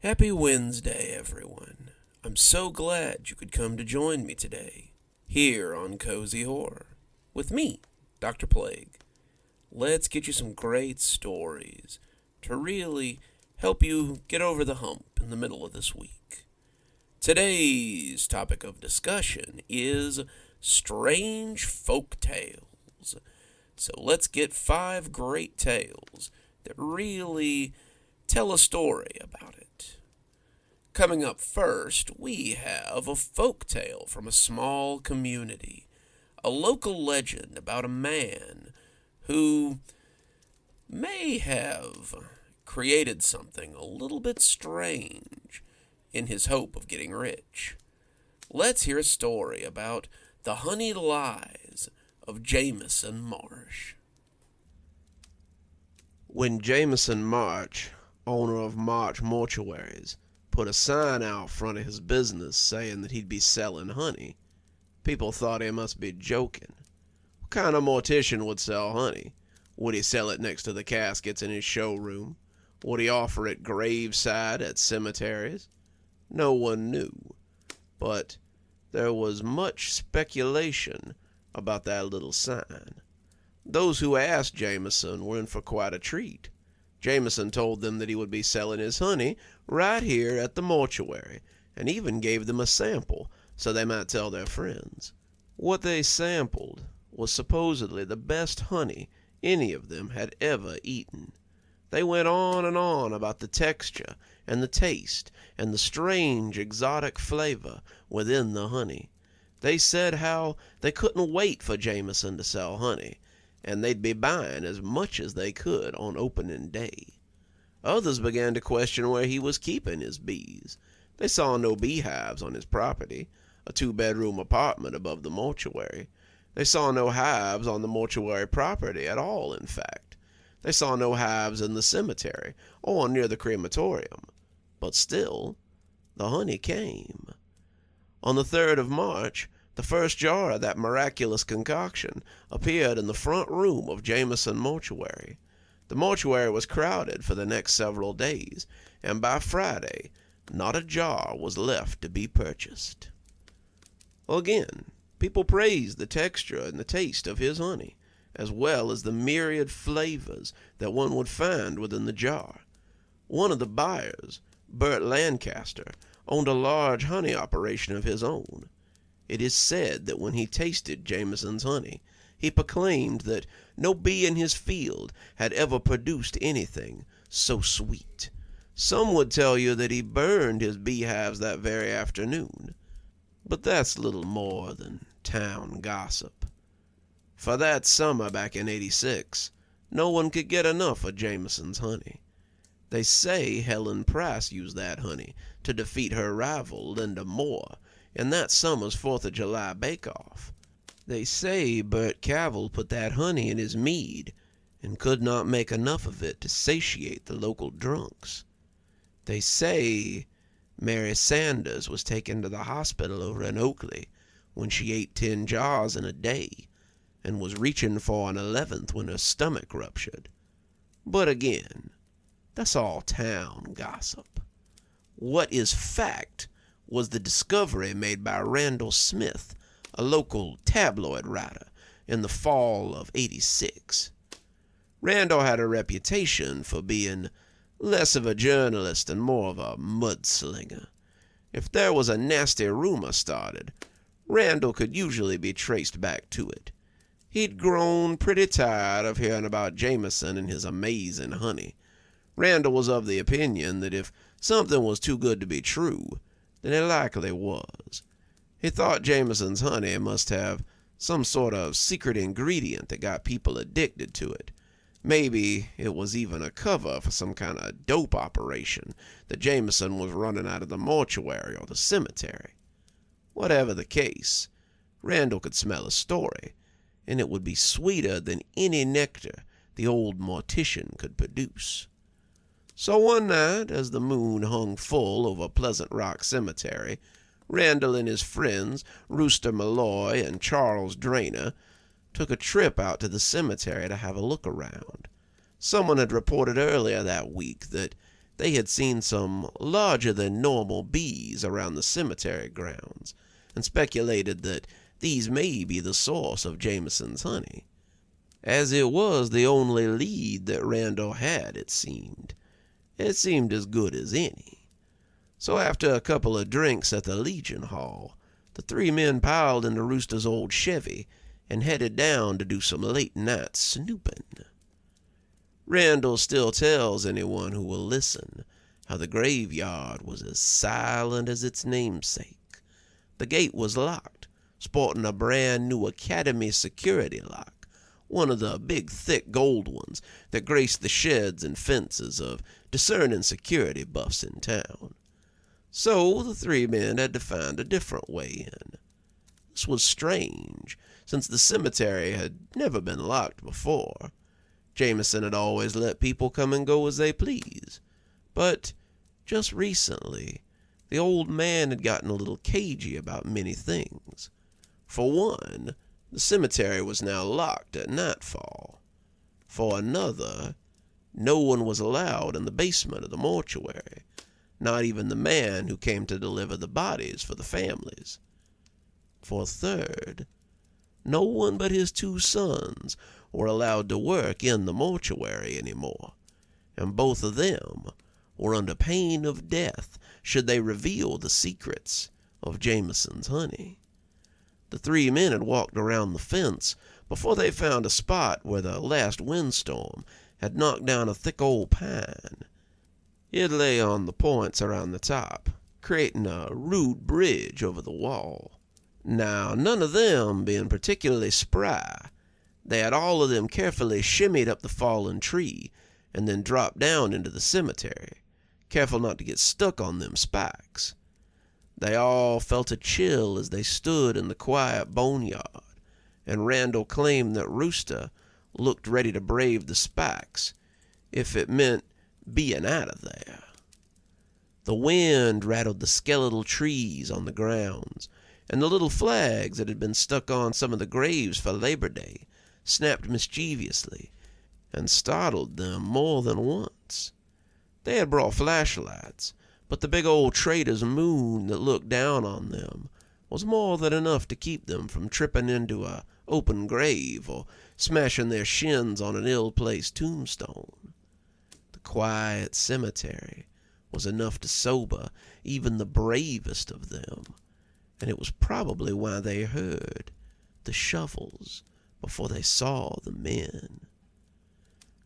Happy Wednesday, everyone. I'm so glad you could come to join me today, here on Cozy Horror, with me, Dr. Plague. Let's get you some great stories to really help you get over the hump in the middle of this week. Today's topic of discussion is strange folk tales. So let's get 5 great tales that really tell a story about it. Coming up first, we have a folk tale from a small community, a local legend about a man who may have created something a little bit strange in his hope of getting rich. Let's hear a story about the honey lies of Jameson Marsh. When Jameson Marsh, owner of Marsh Mortuaries, put a sign out front of his business saying that he'd be selling honey, people thought he must be joking. What kind of mortician would sell honey? Would he sell it next to the caskets in his showroom? Would he offer it graveside at cemeteries? No one knew, but there was much speculation about that little sign. Those who asked Jameson were in for quite a treat. Jameson told them that he would be selling his honey right here at the mortuary, and even gave them a sample so they might tell their friends. What they sampled was supposedly the best honey any of them had ever eaten. They went on and on about the texture and the taste and the strange exotic flavor within the honey. They said how they couldn't wait for Jameson to sell honey, and they'd be buying as much as they could on opening day. Others began to question where he was keeping his bees. They saw no beehives on his property, a 2-bedroom apartment above the mortuary. They saw no hives on the mortuary property at all, in fact. They saw no hives in the cemetery or near the crematorium. But still, the honey came. On the 3rd of March, the first jar of that miraculous concoction appeared in the front room of Jameson Mortuary. The mortuary was crowded for the next several days, and by Friday, not a jar was left to be purchased. Again, people praised the texture and the taste of his honey, as well as the myriad flavors that one would find within the jar. One of the buyers, Bert Lancaster, owned a large honey operation of his own. It is said that when he tasted Jameson's honey, he proclaimed that no bee in his field had ever produced anything so sweet. Some would tell you that he burned his beehives that very afternoon, but that's little more than town gossip. For that summer back in '86, no one could get enough of Jameson's honey. They say Helen Price used that honey to defeat her rival, Linda Moore, in that summer's 4th of July bake-off. They say Bert Cavell put that honey in his mead and could not make enough of it to satiate the local drunks. They say Mary Sanders was taken to the hospital over in Oakley when she ate 10 jars in a day and was reaching for an 11th when her stomach ruptured. But again, that's all town gossip. What is fact was the discovery made by Randall Smith, a local tabloid writer, in the fall of '86. Randall had a reputation for being less of a journalist and more of a mudslinger. If there was a nasty rumor started, Randall could usually be traced back to it. He'd grown pretty tired of hearing about Jameson and his amazing honey. Randall was of the opinion that if something was too good to be true, then it likely was. He thought Jameson's honey must have some sort of secret ingredient that got people addicted to it. Maybe it was even a cover for some kind of dope operation that Jameson was running out of the mortuary or the cemetery. Whatever the case, Randall could smell a story, and it would be sweeter than any nectar the old mortician could produce. So one night, as the moon hung full over Pleasant Rock Cemetery, Randall and his friends, Rooster Malloy and Charles Drainer, took a trip out to the cemetery to have a look around. Someone had reported earlier that week that they had seen some larger-than-normal bees around the cemetery grounds, and speculated that these may be the source of Jameson's honey. As it was the only lead that Randall had, it seemed as good as any. So after a couple of drinks at the Legion Hall, the three men piled into Rooster's old Chevy and headed down to do some late-night snooping. Randall still tells anyone who will listen how the graveyard was as silent as its namesake. The gate was locked, sporting a brand-new Academy security lock, one of the big, thick gold ones that graced the sheds and fences of discerning security buffs in town. So the three men had to find a different way in. This was strange, since the cemetery had never been locked before. Jameson had always let people come and go as they please. But just recently, the old man had gotten a little cagey about many things. For one, the cemetery was now locked at nightfall. For another, no one was allowed in the basement of the mortuary, not even the man who came to deliver the bodies for the families. For a third, no one but his two sons were allowed to work in the mortuary anymore, and both of them were under pain of death should they reveal the secrets of Jameson's honey. The three men had walked around the fence before they found a spot where the last windstorm had knocked down a thick old pine. It lay on the points around the top, creating a rude bridge over the wall. Now, none of them being particularly spry, they had all of them carefully shimmied up the fallen tree and then dropped down into the cemetery, careful not to get stuck on them spikes. They all felt a chill as they stood in the quiet boneyard, and Randall claimed that Rooster looked ready to brave the spikes if it meant being out of there. The wind rattled the skeletal trees on the grounds, and the little flags that had been stuck on some of the graves for Labor Day snapped mischievously and startled them more than once. They had brought flashlights, but the big old trader's moon that looked down on them was more than enough to keep them from tripping into a open grave or smashing their shins on an ill-placed tombstone. The quiet cemetery was enough to sober even the bravest of them, and it was probably why they heard the shovels before they saw the men.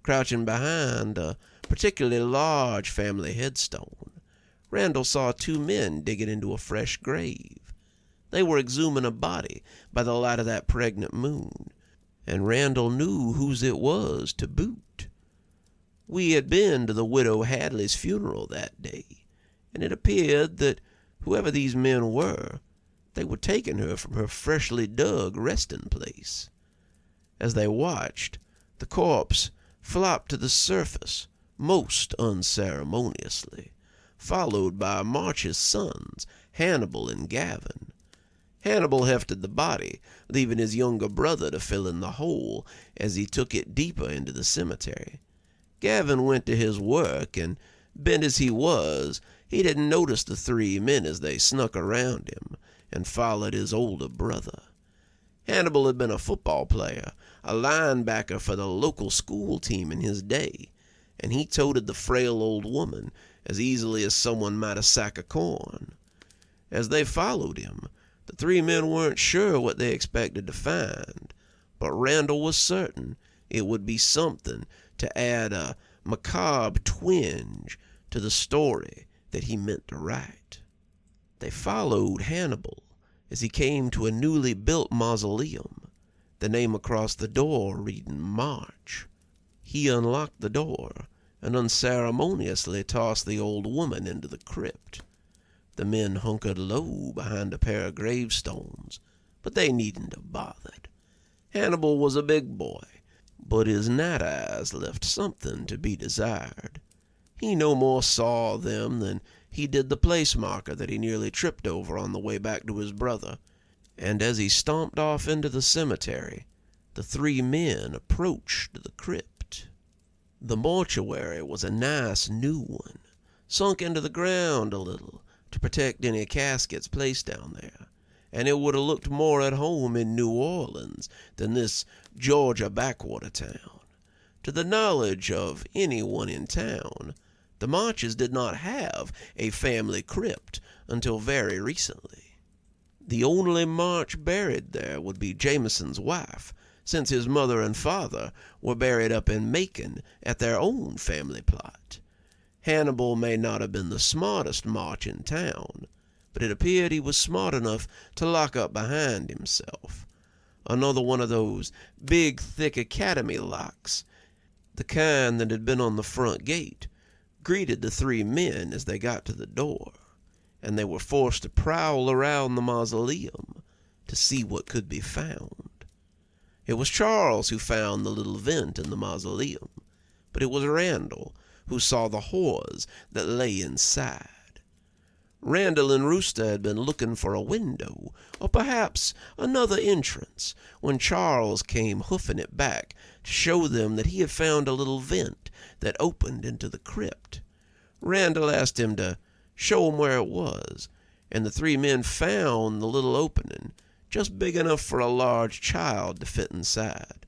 Crouching behind a particularly large family headstone, Randall saw two men digging into a fresh grave. They were exhuming a body by the light of that pregnant moon, and Randall knew whose it was to boot. We had been to the widow Hadley's funeral that day, and it appeared that whoever these men were, they were taking her from her freshly dug resting place. As they watched, the corpse flopped to the surface most unceremoniously, followed by March's sons, Hannibal and Gavin. Hannibal hefted the body, leaving his younger brother to fill in the hole as he took it deeper into the cemetery. Gavin went to his work, and bent as he was, he didn't notice the three men as they snuck around him and followed his older brother. Hannibal had been a football player, a linebacker for the local school team in his day, and he toted the frail old woman as easily as someone might a sack of corn. As they followed him, the three men weren't sure what they expected to find, but Randall was certain it would be something to add a macabre twinge to the story that he meant to write. They followed Hannibal as he came to a newly built mausoleum, the name across the door reading March. He unlocked the door and unceremoniously tossed the old woman into the crypt. The men hunkered low behind a pair of gravestones, but they needn't have bothered. Hannibal was a big boy, but his night eyes left something to be desired. He no more saw them than he did the place marker that he nearly tripped over on the way back to his brother, and as he stomped off into the cemetery, the three men approached the crypt. The mortuary was a nice new one, sunk into the ground a little to protect any caskets placed down there, and it would have looked more at home in New Orleans than this Georgia backwater town. To the knowledge of anyone in town, the Marches did not have a family crypt until very recently. The only March buried there would be Jameson's wife, since his mother and father were buried up in Macon at their own family plot. Hannibal may not have been the smartest March in town, but it appeared he was smart enough to lock up behind himself. Another one of those big, thick academy locks, the kind that had been on the front gate, greeted the three men as they got to the door, and they were forced to prowl around the mausoleum to see what could be found. It was Charles who found the little vent in the mausoleum, but it was Randall who saw the horrors that lay inside. Randall and Rooster had been looking for a window, or perhaps another entrance, when Charles came hoofing it back to show them that he had found a little vent that opened into the crypt. Randall asked him to show him where it was, and the three men found the little opening, just big enough for a large child to fit inside.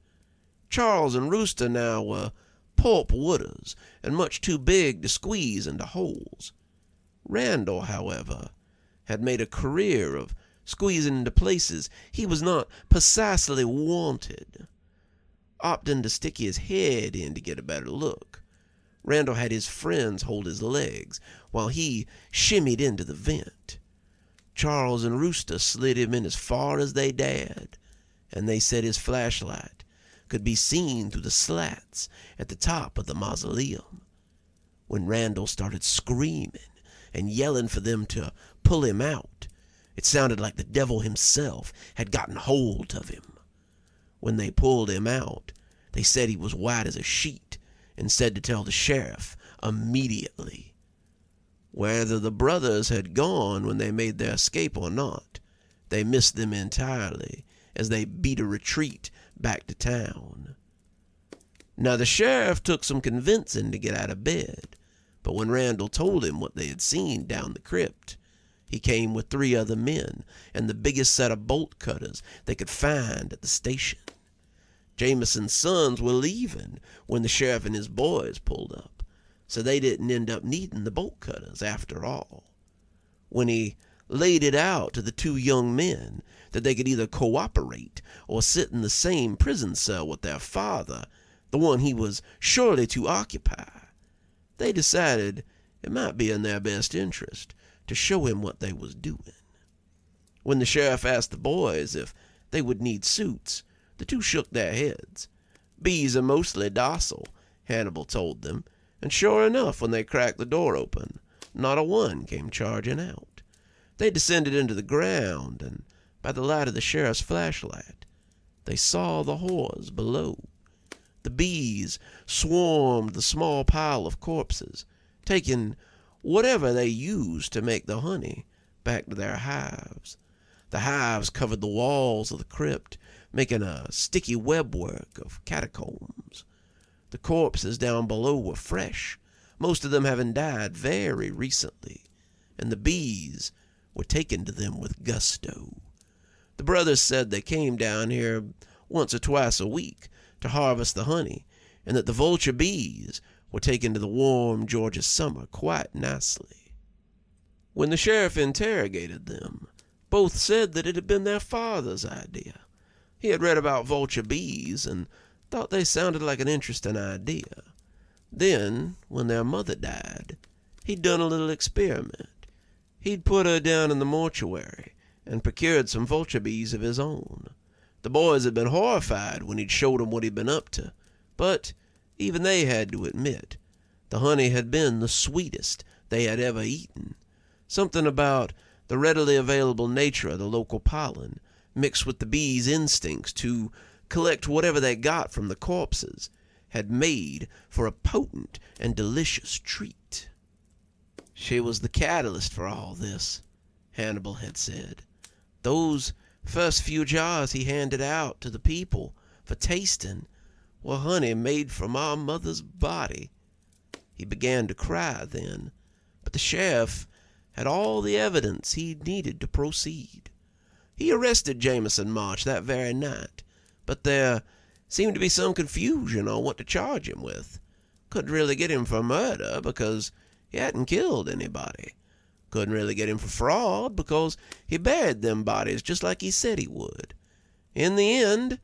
Charles and Rooster now were pulp wooders, and much too big to squeeze into holes. Randall, however, had made a career of squeezing into places he was not precisely wanted, opting to stick his head in to get a better look. Randall had his friends hold his legs while he shimmied into the vent. Charles and Rooster slid him in as far as they dared, and they said his flashlight could be seen through the slats at the top of the mausoleum. When Randall started screaming and yelling for them to pull him out, it sounded like the devil himself had gotten hold of him. When they pulled him out, they said he was white as a sheet and said to tell the sheriff immediately. Whether the brothers had gone when they made their escape or not, they missed them entirely as they beat a retreat back to town. Now the sheriff took some convincing to get out of bed, but when Randall told him what they had seen down the crypt, he came with 3 other men and the biggest set of bolt cutters they could find at the station. Jameson's sons were leaving when the sheriff and his boys pulled up, so they didn't end up needing the bolt cutters after all. When he laid it out to the 2 young men that they could either cooperate or sit in the same prison cell with their father, the one he was surely to occupy, they decided it might be in their best interest to show him what they was doing. When the sheriff asked the boys if they would need suits, the 2 shook their heads. Bees are mostly docile, Hannibal told them, and sure enough, when they cracked the door open, not a one came charging out. They descended into the ground, and by the light of the sheriff's flashlight, they saw the horrors below. The bees swarmed the small pile of corpses, taking whatever they used to make the honey back to their hives. The hives covered the walls of the crypt, making a sticky webwork of catacombs. The corpses down below were fresh, most of them having died very recently, and the bees were taken to them with gusto. The brothers said they came down here once or twice a week to harvest the honey, and that the vulture bees were taken to the warm Georgia summer quite nicely. When the sheriff interrogated them, both said that it had been their father's idea. He had read about vulture bees and thought they sounded like an interesting idea. Then, when their mother died, he'd done a little experiment. He'd put her down in the mortuary and procured some vulture bees of his own. The boys had been horrified when he'd showed them what he'd been up to, but even they had to admit the honey had been the sweetest they had ever eaten. Something about the readily available nature of the local pollen, mixed with the bees' instincts to collect whatever they got from the corpses, had made for a potent and delicious treat. She was the catalyst for all this, Hannibal had said. Those first few jars he handed out to the people for tasting were honey made from our mother's body. He began to cry then, but the sheriff had all the evidence he needed to proceed. He arrested Jameson March that very night, but there seemed to be some confusion on what to charge him with. Couldn't really get him for murder because he hadn't killed anybody. Couldn't really get him for fraud because he buried them bodies just like he said he would. In the end,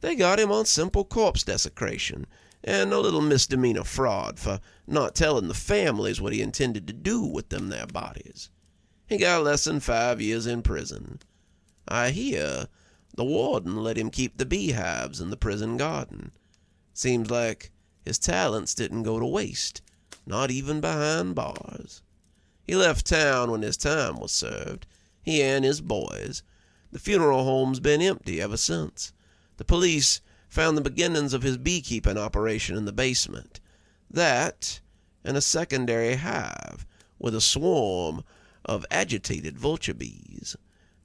they got him on simple corpse desecration and a little misdemeanor fraud for not telling the families what he intended to do with them their bodies. He got less than 5 years in prison. I hear the warden let him keep the beehives in the prison garden. Seems like his talents didn't go to waste, not even behind bars. He left town when his time was served, he and his boys. The funeral home's been empty ever since. The police found the beginnings of his beekeeping operation in the basement. That, and a secondary hive with a swarm of agitated vulture bees.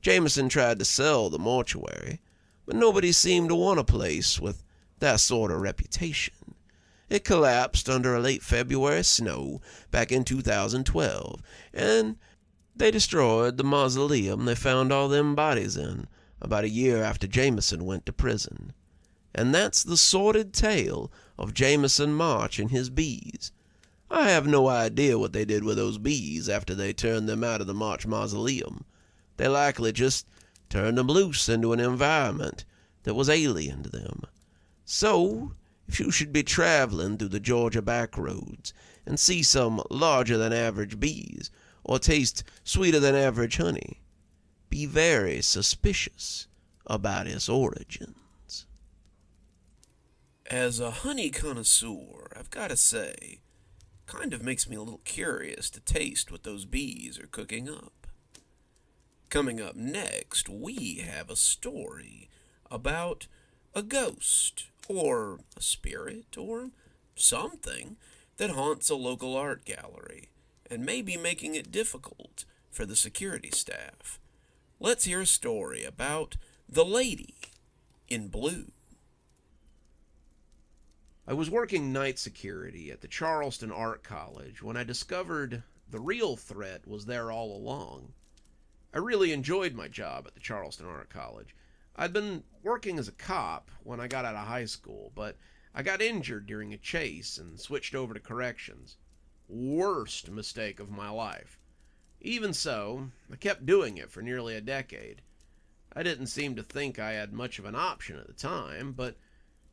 Jameson tried to sell the mortuary, but nobody seemed to want a place with that sort of reputation. It collapsed under a late February snow back in 2012, and they destroyed the mausoleum they found all them bodies in about a year after Jameson went to prison. And that's the sordid tale of Jameson March and his bees. I have no idea what they did with those bees after they turned them out of the March mausoleum. They likely just turned them loose into an environment that was alien to them. So, if you should be traveling through the Georgia back roads and see some larger-than-average bees, or taste sweeter-than-average honey, be very suspicious about its origins. As a honey connoisseur, I've got to say, kind of makes me a little curious to taste what those bees are cooking up. Coming up next, we have a story about a ghost, or a spirit, or something that haunts a local art gallery, and may be making it difficult for the security staff. Let's hear a story about the lady in blue. I was working night security at the Charleston Art College when I discovered the real threat was there all along. I really enjoyed my job at the Charleston Art College. I'd been working as a cop when I got out of high school, but I got injured during a chase and switched over to corrections. Worst mistake of my life. Even so, I kept doing it for nearly a decade. I didn't seem to think I had much of an option at the time, but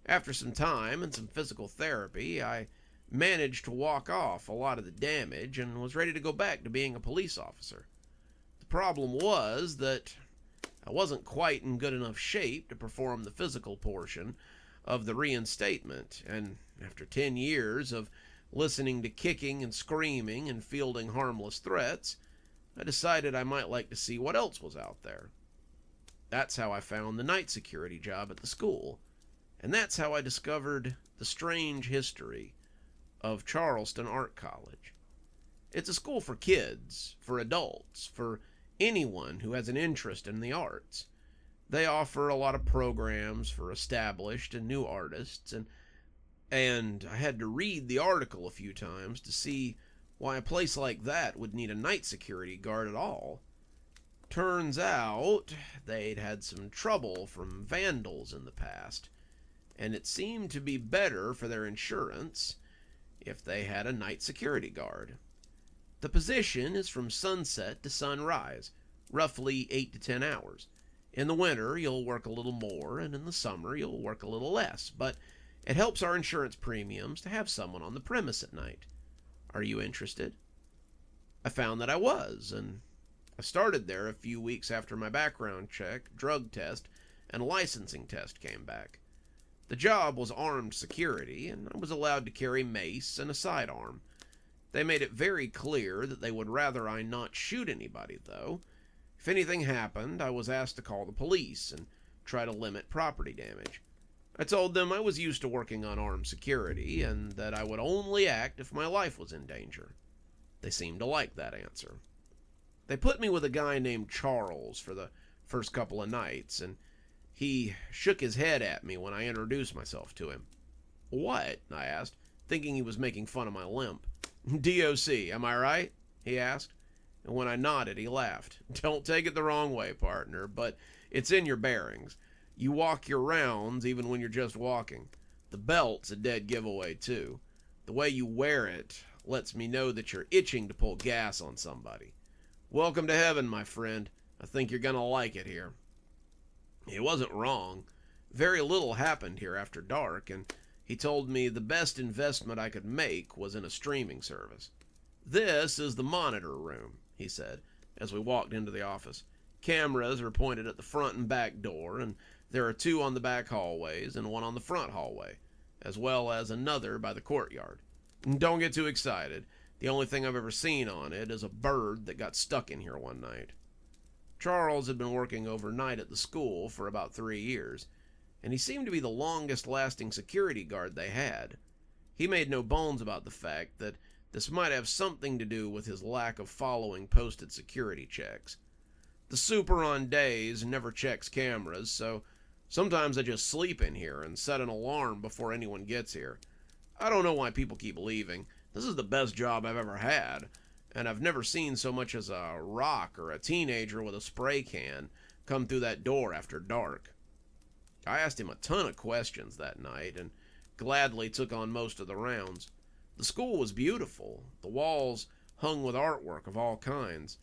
after some time and some physical therapy, I managed to walk off a lot of the damage and was ready to go back to being a police officer. The problem was that I wasn't quite in good enough shape to perform the physical portion of the reinstatement, and after 10 years of listening to kicking and screaming and fielding harmless threats, I decided I might like to see what else was out there. That's how I found the night security job at the school, and that's how I discovered the strange history of Charleston Art College. It's a school for kids, for adults, for anyone who has an interest in the arts. They offer a lot of programs for established and new artists, and I had to read the article a few times to see why a place like that would need a night security guard at all. Turns out they'd had some trouble from vandals in the past, and it seemed to be better for their insurance if they had a night security guard. The position is from sunset to sunrise, roughly 8 to 10 hours. In the winter, you'll work a little more, and in the summer, you'll work a little less, but it helps our insurance premiums to have someone on the premise at night. Are you interested? I found that I was, and I started there a few weeks after my background check, drug test, and licensing test came back. The job was armed security, and I was allowed to carry mace and a sidearm. They made it very clear that they would rather I not shoot anybody, though. If anything happened, I was asked to call the police and try to limit property damage. I told them I was used to working on armed security, and that I would only act if my life was in danger. They seemed to like that answer. They put me with a guy named Charles for the first couple of nights, and he shook his head at me when I introduced myself to him. "What?" I asked, thinking he was making fun of my limp. "DOC, am I right?" he asked. And when I nodded, he laughed. Don't take it the wrong way, partner, but it's in your bearings. You walk your rounds even when you're just walking. The belt's a dead giveaway, too. The way you wear it lets me know that you're itching to pull gas on somebody. Welcome to heaven, my friend. I think you're gonna like it here. He wasn't wrong. Very little happened here after dark, and he told me the best investment I could make was in a streaming service. This is the monitor room, he said, as we walked into the office. Cameras are pointed at the front and back door, and there are 2 on the back hallways and 1 on the front hallway, as well as another by the courtyard. Don't get too excited. The only thing I've ever seen on it is a bird that got stuck in here one night. Charles had been working overnight at the school for about 3 years, and he seemed to be the longest-lasting security guard they had. He made no bones about the fact that this might have something to do with his lack of following posted security checks. The super on days never checks cameras, so sometimes I just sleep in here and set an alarm before anyone gets here. I don't know why people keep leaving. This is the best job I've ever had, and I've never seen so much as a rock or a teenager with a spray can come through that door after dark. I asked him a ton of questions that night and gladly took on most of the rounds. The school was beautiful, the walls hung with artwork of all kinds,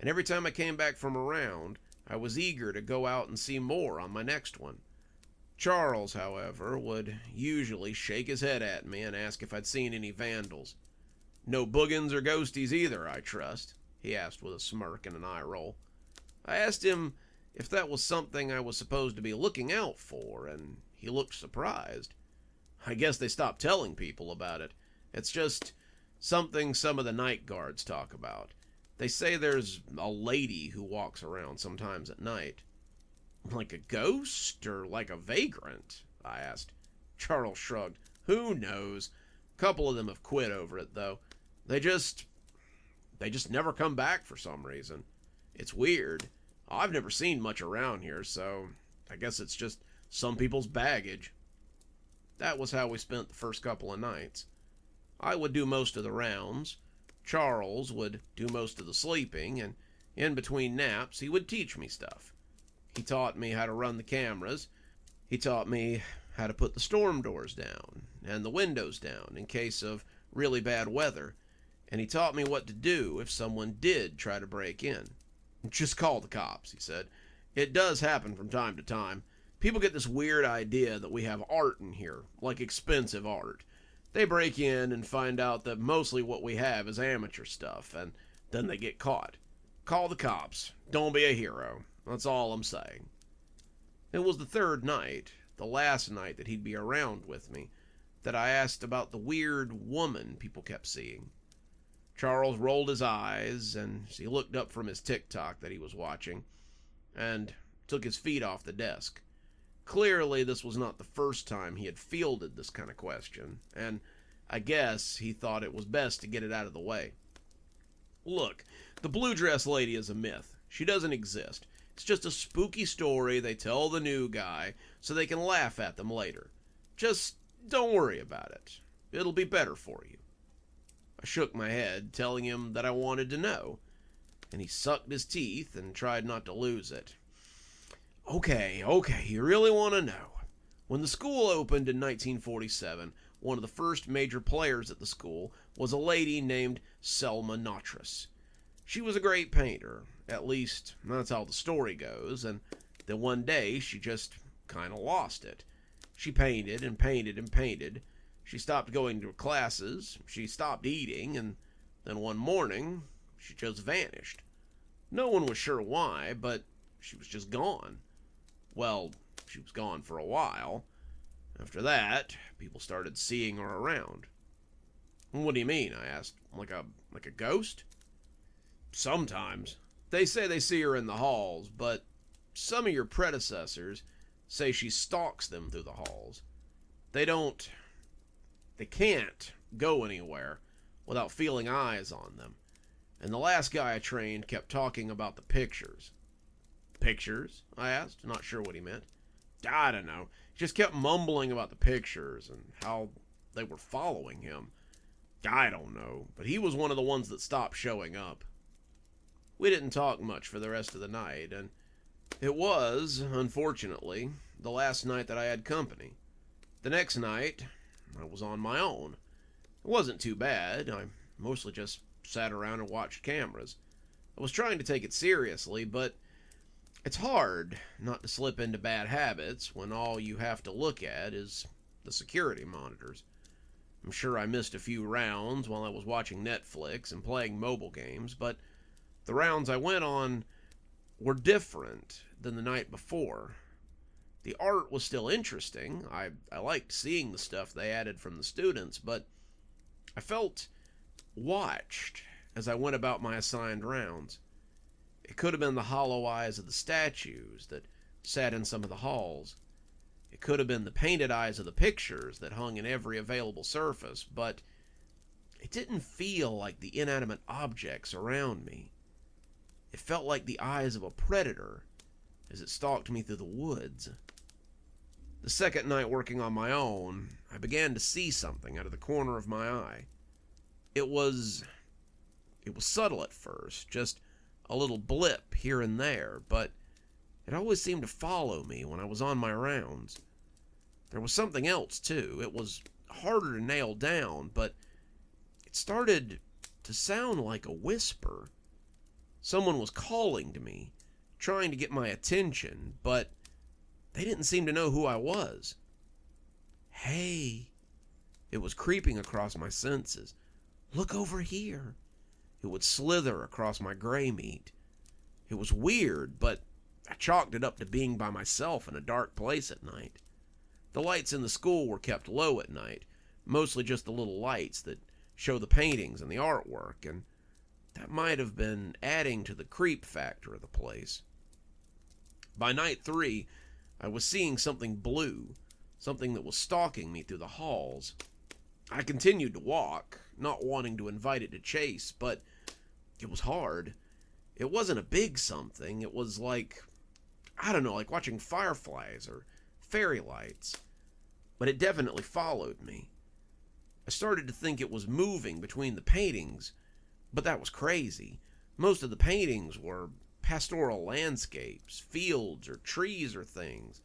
and every time I came back from a round, I was eager to go out and see more on my next one. Charles, however, would usually shake his head at me and ask if I'd seen any vandals. No boogans or ghosties either, I trust, he asked with a smirk and an eye roll. I asked him if that was something I was supposed to be looking out for, and he looked surprised. I guess they stopped telling people about it. It's just something some of the night guards talk about. They say there's a lady who walks around sometimes at night. Like a ghost or like a vagrant? I asked. Charles shrugged. Who knows? A couple of them have quit over it, though. They just never come back for some reason. It's weird. I've never seen much around here, so I guess it's just some people's baggage. That was how we spent the first couple of nights. I would do most of the rounds. Charles would do most of the sleeping, and in between naps, he would teach me stuff. He taught me how to run the cameras. He taught me how to put the storm doors down and the windows down in case of really bad weather. And he taught me what to do if someone did try to break in. Just call the cops, he said. It does happen from time to time. People get this weird idea that we have art in here, like expensive art. They break in and find out that mostly what we have is amateur stuff, and then they get caught. Call the cops. Don't be a hero. That's all I'm saying. It was the third night, the last night that he'd be around with me, that I asked about the weird woman people kept seeing. Charles rolled his eyes, and he looked up from his TikTok that he was watching, and took his feet off the desk. Clearly, this was not the first time he had fielded this kind of question, and I guess he thought it was best to get it out of the way. Look, the blue dress lady is a myth. She doesn't exist. It's just a spooky story they tell the new guy so they can laugh at them later. Just don't worry about it. It'll be better for you. I shook my head, telling him that I wanted to know, and he sucked his teeth and tried not to lose it. Okay, you really want to know. When the school opened in 1947, one of the first major players at the school was a lady named Selma Natras. She was a great painter, at least that's how the story goes, and then one day she just kind of lost it. She painted and painted and painted. She stopped going to classes, she stopped eating, and then one morning she just vanished. No one was sure why, but she was just gone. Well, she was gone for a while. After that, people started seeing her around. What do you mean? I asked. Like a ghost? Sometimes. They say they see her in the halls, but some of your predecessors say she stalks them through the halls. They can't go anywhere without feeling eyes on them. And the last guy I trained kept talking about the pictures. Pictures? I asked, not sure what he meant. I don't know. He just kept mumbling about the pictures and how they were following him. I don't know, but he was one of the ones that stopped showing up. We didn't talk much for the rest of the night, and it was, unfortunately, the last night that I had company. The next night, I was on my own. It wasn't too bad. I mostly just sat around and watched cameras. I was trying to take it seriously, but it's hard not to slip into bad habits when all you have to look at is the security monitors. I'm sure I missed a few rounds while I was watching Netflix and playing mobile games, but the rounds I went on were different than the night before. The art was still interesting. I liked seeing the stuff they added from the students, but I felt watched as I went about my assigned rounds. It could have been the hollow eyes of the statues that sat in some of the halls. It could have been the painted eyes of the pictures that hung in every available surface, but it didn't feel like the inanimate objects around me. It felt like the eyes of a predator as it stalked me through the woods. The second night working on my own, I began to see something out of the corner of my eye. It was subtle at first, just a little blip here and there, but it always seemed to follow me when I was on my rounds. There was something else, too. It was harder to nail down, but it started to sound like a whisper. Someone was calling to me, trying to get my attention, but they didn't seem to know who I was. Hey, it was creeping across my senses. Look over here. It would slither across my gray meat. It was weird, but I chalked it up to being by myself in a dark place at night. The lights in the school were kept low at night, mostly just the little lights that show the paintings and the artwork, and that might have been adding to the creep factor of the place. By night 3, I was seeing something blue, something that was stalking me through the halls. I continued to walk, not wanting to invite it to chase, but it was hard. It wasn't a big something. It was like, I don't know, like watching fireflies or fairy lights. But it definitely followed me. I started to think it was moving between the paintings, but that was crazy. Most of the paintings were pastoral landscapes, fields, or trees or things.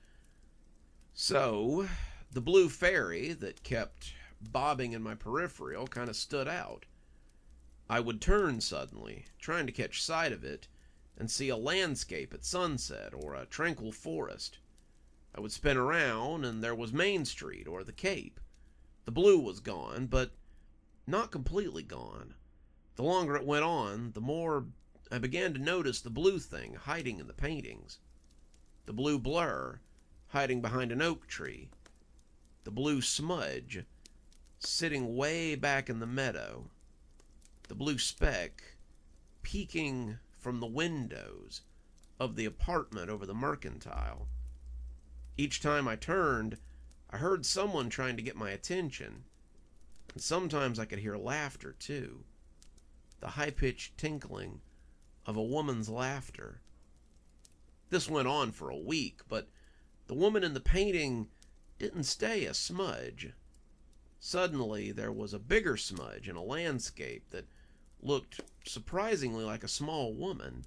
So, the blue fairy that kept bobbing in my peripheral kind of stood out. I would turn suddenly, trying to catch sight of it, and see a landscape at sunset or a tranquil forest. I would spin around, and there was Main Street or the Cape. The blue was gone, but not completely gone. The longer it went on, the more I began to notice the blue thing hiding in the paintings. The blue blur, hiding behind an oak tree. The blue smudge, sitting way back in the meadow. The blue speck, peeking from the windows of the apartment over the Mercantile. Each time I turned, I heard someone trying to get my attention, and sometimes I could hear laughter, too. The high-pitched tinkling of a woman's laughter. This went on for a week, but the woman in the painting didn't stay a smudge. Suddenly, there was a bigger smudge in a landscape that looked surprisingly like a small woman.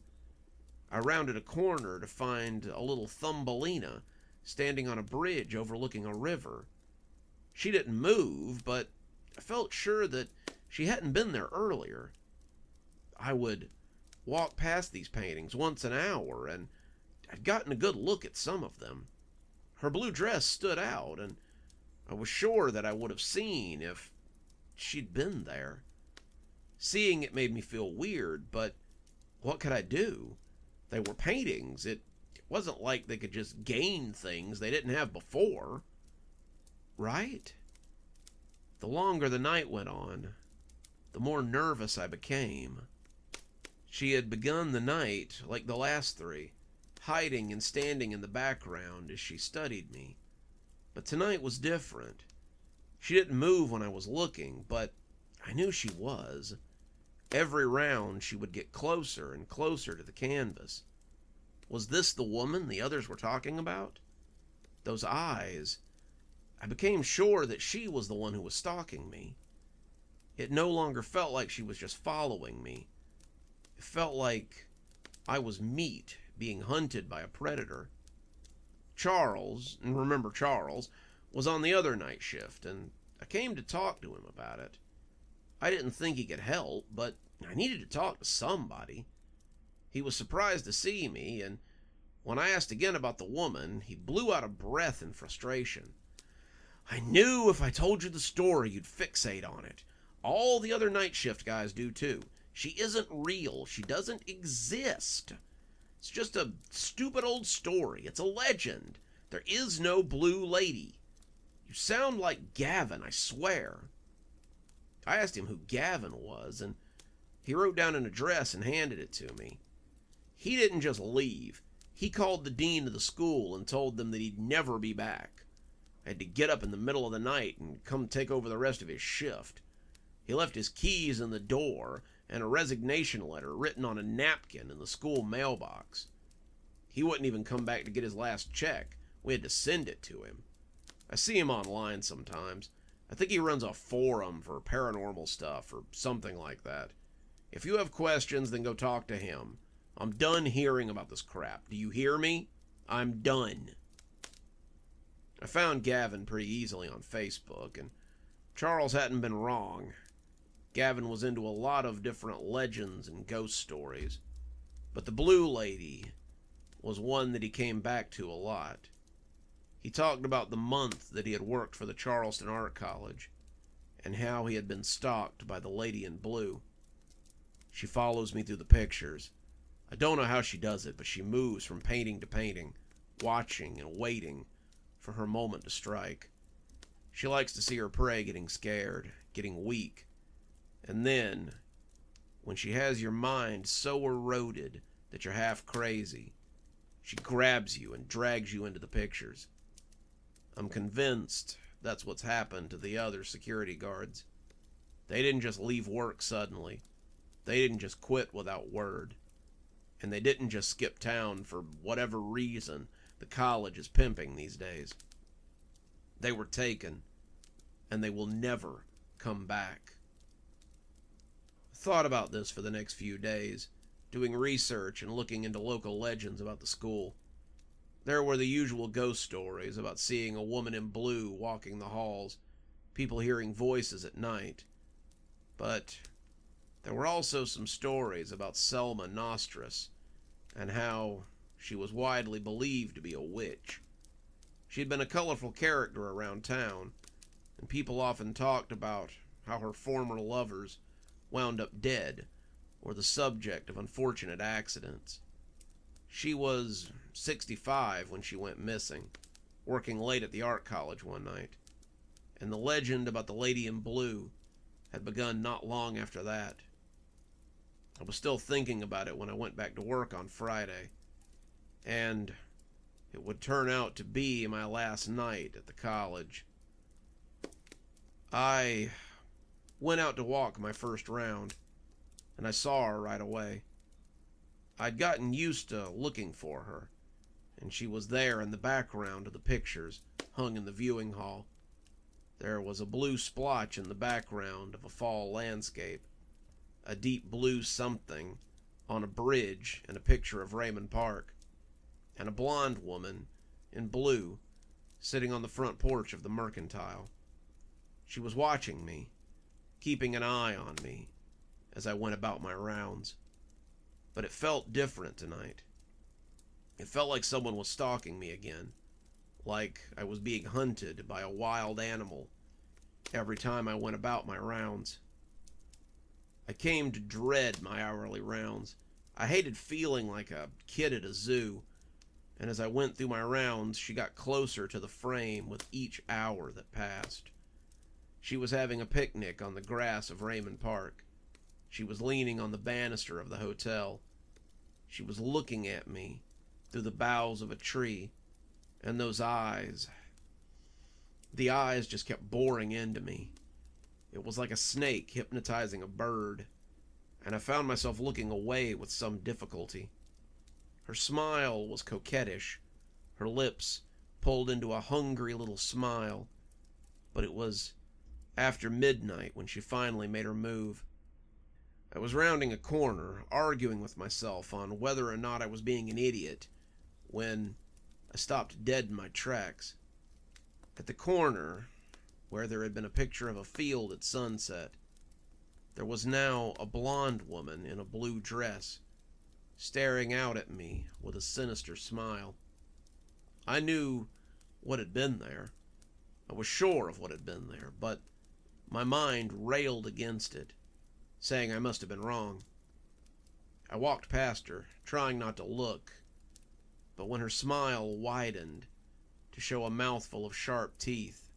I rounded a corner to find a little Thumbelina standing on a bridge overlooking a river. She didn't move, but I felt sure that she hadn't been there earlier. I would walk past these paintings once an hour, and I'd gotten a good look at some of them. Her blue dress stood out, and I was sure that I would have seen if she'd been there. Seeing it made me feel weird, but what could I do? They were paintings. It wasn't like they could just gain things they didn't have before. Right? The longer the night went on, the more nervous I became. She had begun the night like the last 3, hiding and standing in the background as she studied me. But tonight was different. She didn't move when I was looking, but I knew she was. Every round she would get closer and closer to the canvas. Was this the woman the others were talking about? Those eyes. I became sure that she was the one who was stalking me. It no longer felt like she was just following me. It felt like I was meat being hunted by a predator. Charles, and remember Charles, was on the other night shift, and I came to talk to him about it. I didn't think he could help, but I needed to talk to somebody. He was surprised to see me, and when I asked again about the woman, he blew out a breath in frustration. I knew if I told you the story, you'd fixate on it. All the other night shift guys do too. She isn't real. She doesn't exist. It's just a stupid old story. It's a legend. There is no blue lady. You sound like Gavin, I swear. I asked him who Gavin was, and he wrote down an address and handed it to me. He didn't just leave. He called the dean of the school and told them that he'd never be back. I had to get up in the middle of the night and come take over the rest of his shift. He left his keys in the door and a resignation letter written on a napkin in the school mailbox. He wouldn't even come back to get his last check. We had to send it to him. I see him online sometimes. I think he runs a forum for paranormal stuff or something like that. If you have questions, then go talk to him. I'm done hearing about this crap. Do you hear me? I'm done. I found Gavin pretty easily on Facebook, and Charles hadn't been wrong. Gavin was into a lot of different legends and ghost stories, but the Blue Lady was one that he came back to a lot. He talked about the month that he had worked for the Charleston Art College, and how he had been stalked by the Lady in Blue. She follows me through the pictures. I don't know how she does it, but she moves from painting to painting, watching and waiting for her moment to strike. She likes to see her prey getting scared, getting weak, and then, when she has your mind so eroded that you're half crazy, she grabs you and drags you into the pictures. I'm convinced that's what's happened to the other security guards. They didn't just leave work suddenly. They didn't just quit without word. And they didn't just skip town for whatever reason the college is pimping these days. They were taken, and they will never come back. I thought about this for the next few days, doing research and looking into local legends about the school. There were the usual ghost stories about seeing a woman in blue walking the halls, people hearing voices at night. But there were also some stories about Selma Nostris, and how she was widely believed to be a witch. She had been a colorful character around town, and people often talked about how her former lovers wound up dead, or the subject of unfortunate accidents. She was 65 when she went missing, working late at the art college one night, and the legend about the Lady in Blue had begun not long after that. I was still thinking about it when I went back to work on Friday, and it would turn out to be my last night at the college. I went out to walk my first round, and I saw her right away. I'd gotten used to looking for her, and she was there in the background of the pictures hung in the viewing hall. There was a blue splotch in the background of a fall landscape, a deep blue something on a bridge and a picture of Raymond Park, and a blonde woman in blue sitting on the front porch of the Mercantile. She was watching me, keeping an eye on me as I went about my rounds. But it felt different tonight. It felt like someone was stalking me again, like I was being hunted by a wild animal every time I went about my rounds. I came to dread my hourly rounds. I hated feeling like a kid at a zoo, and as I went through my rounds, she got closer to the frame with each hour that passed. She was having a picnic on the grass of Raymond Park. She was leaning on the banister of the hotel. She was looking at me through the boughs of a tree, and those eyes, the eyes just kept boring into me. It was like a snake hypnotizing a bird, and I found myself looking away with some difficulty. Her smile was coquettish, her lips pulled into a hungry little smile, but it was after midnight when she finally made her move. I was rounding a corner, arguing with myself on whether or not I was being an idiot, when I stopped dead in my tracks. At the corner, where there had been a picture of a field at sunset, there was now a blonde woman in a blue dress, staring out at me with a sinister smile. I knew what had been there. I was sure of what had been there, but my mind railed against it, saying I must have been wrong. I walked past her, trying not to look, but when her smile widened to show a mouthful of sharp teeth,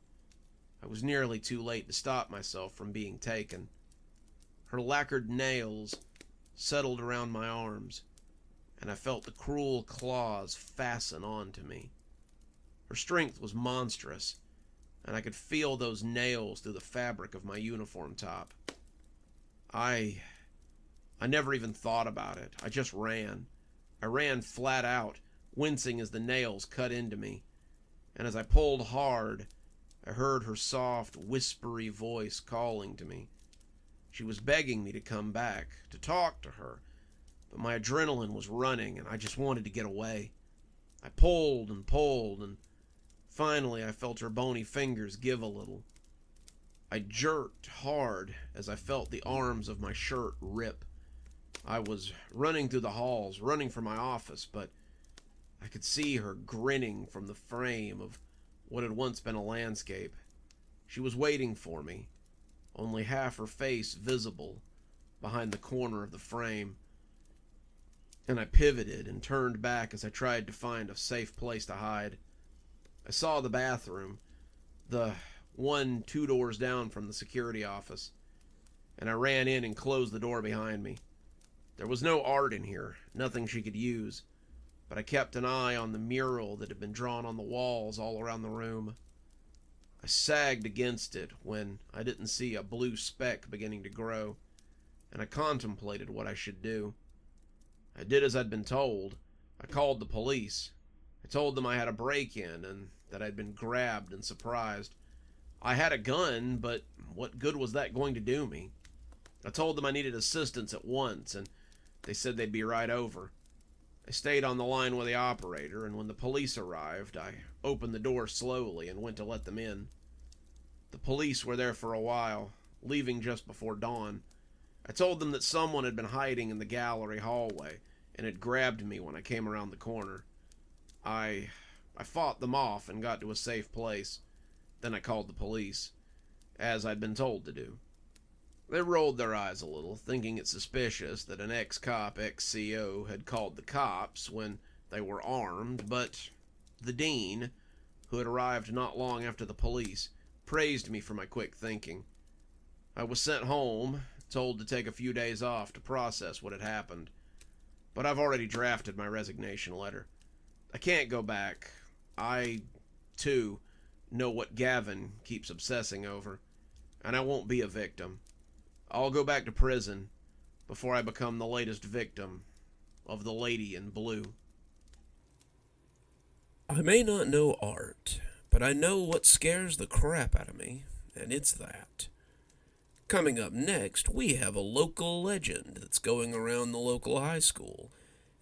I was nearly too late to stop myself from being taken. Her lacquered nails settled around my arms, and I felt the cruel claws fasten onto me. Her strength was monstrous, and I could feel those nails through the fabric of my uniform top. I never even thought about it. I just ran. I ran flat out, wincing as the nails cut into me. And as I pulled hard, I heard her soft, whispery voice calling to me. She was begging me to come back, to talk to her, but my adrenaline was running and I just wanted to get away. I pulled, and finally I felt her bony fingers give a little. I jerked hard as I felt the arms of my shirt rip. I was running through the halls, running for my office, but I could see her grinning from the frame of what had once been a landscape. She was waiting for me, only half her face visible behind the corner of the frame. And I pivoted and turned back as I tried to find a safe place to hide. I saw the bathroom, the one 2 doors down from the security office, and I ran in and closed the door behind me. There was no art in here, nothing she could use, but I kept an eye on the mural that had been drawn on the walls all around the room. I sagged against it when I didn't see a blue speck beginning to grow, and I contemplated what I should do. I did as I'd been told. I called the police. I told them I had a break-in and that I'd been grabbed and surprised. I had a gun, but what good was that going to do me? I told them I needed assistance at once, and they said they'd be right over. I stayed on the line with the operator, and when the police arrived, I opened the door slowly and went to let them in. The police were there for a while, leaving just before dawn. I told them that someone had been hiding in the gallery hallway and had grabbed me when I came around the corner. I fought them off and got to a safe place. Then I called the police, as I'd been told to do. They rolled their eyes a little, thinking it suspicious that an ex-cop, ex-CO had called the cops when they were armed, but the dean, who had arrived not long after the police, praised me for my quick thinking. I was sent home, told to take a few days off to process what had happened, but I've already drafted my resignation letter. I can't go back. I, too, know what Gavin keeps obsessing over, and I won't be a victim. I'll go back to prison before I become the latest victim of the lady in blue. I may not know art, but I know what scares the crap out of me, and it's that. Coming up next, we have a local legend that's going around the local high school,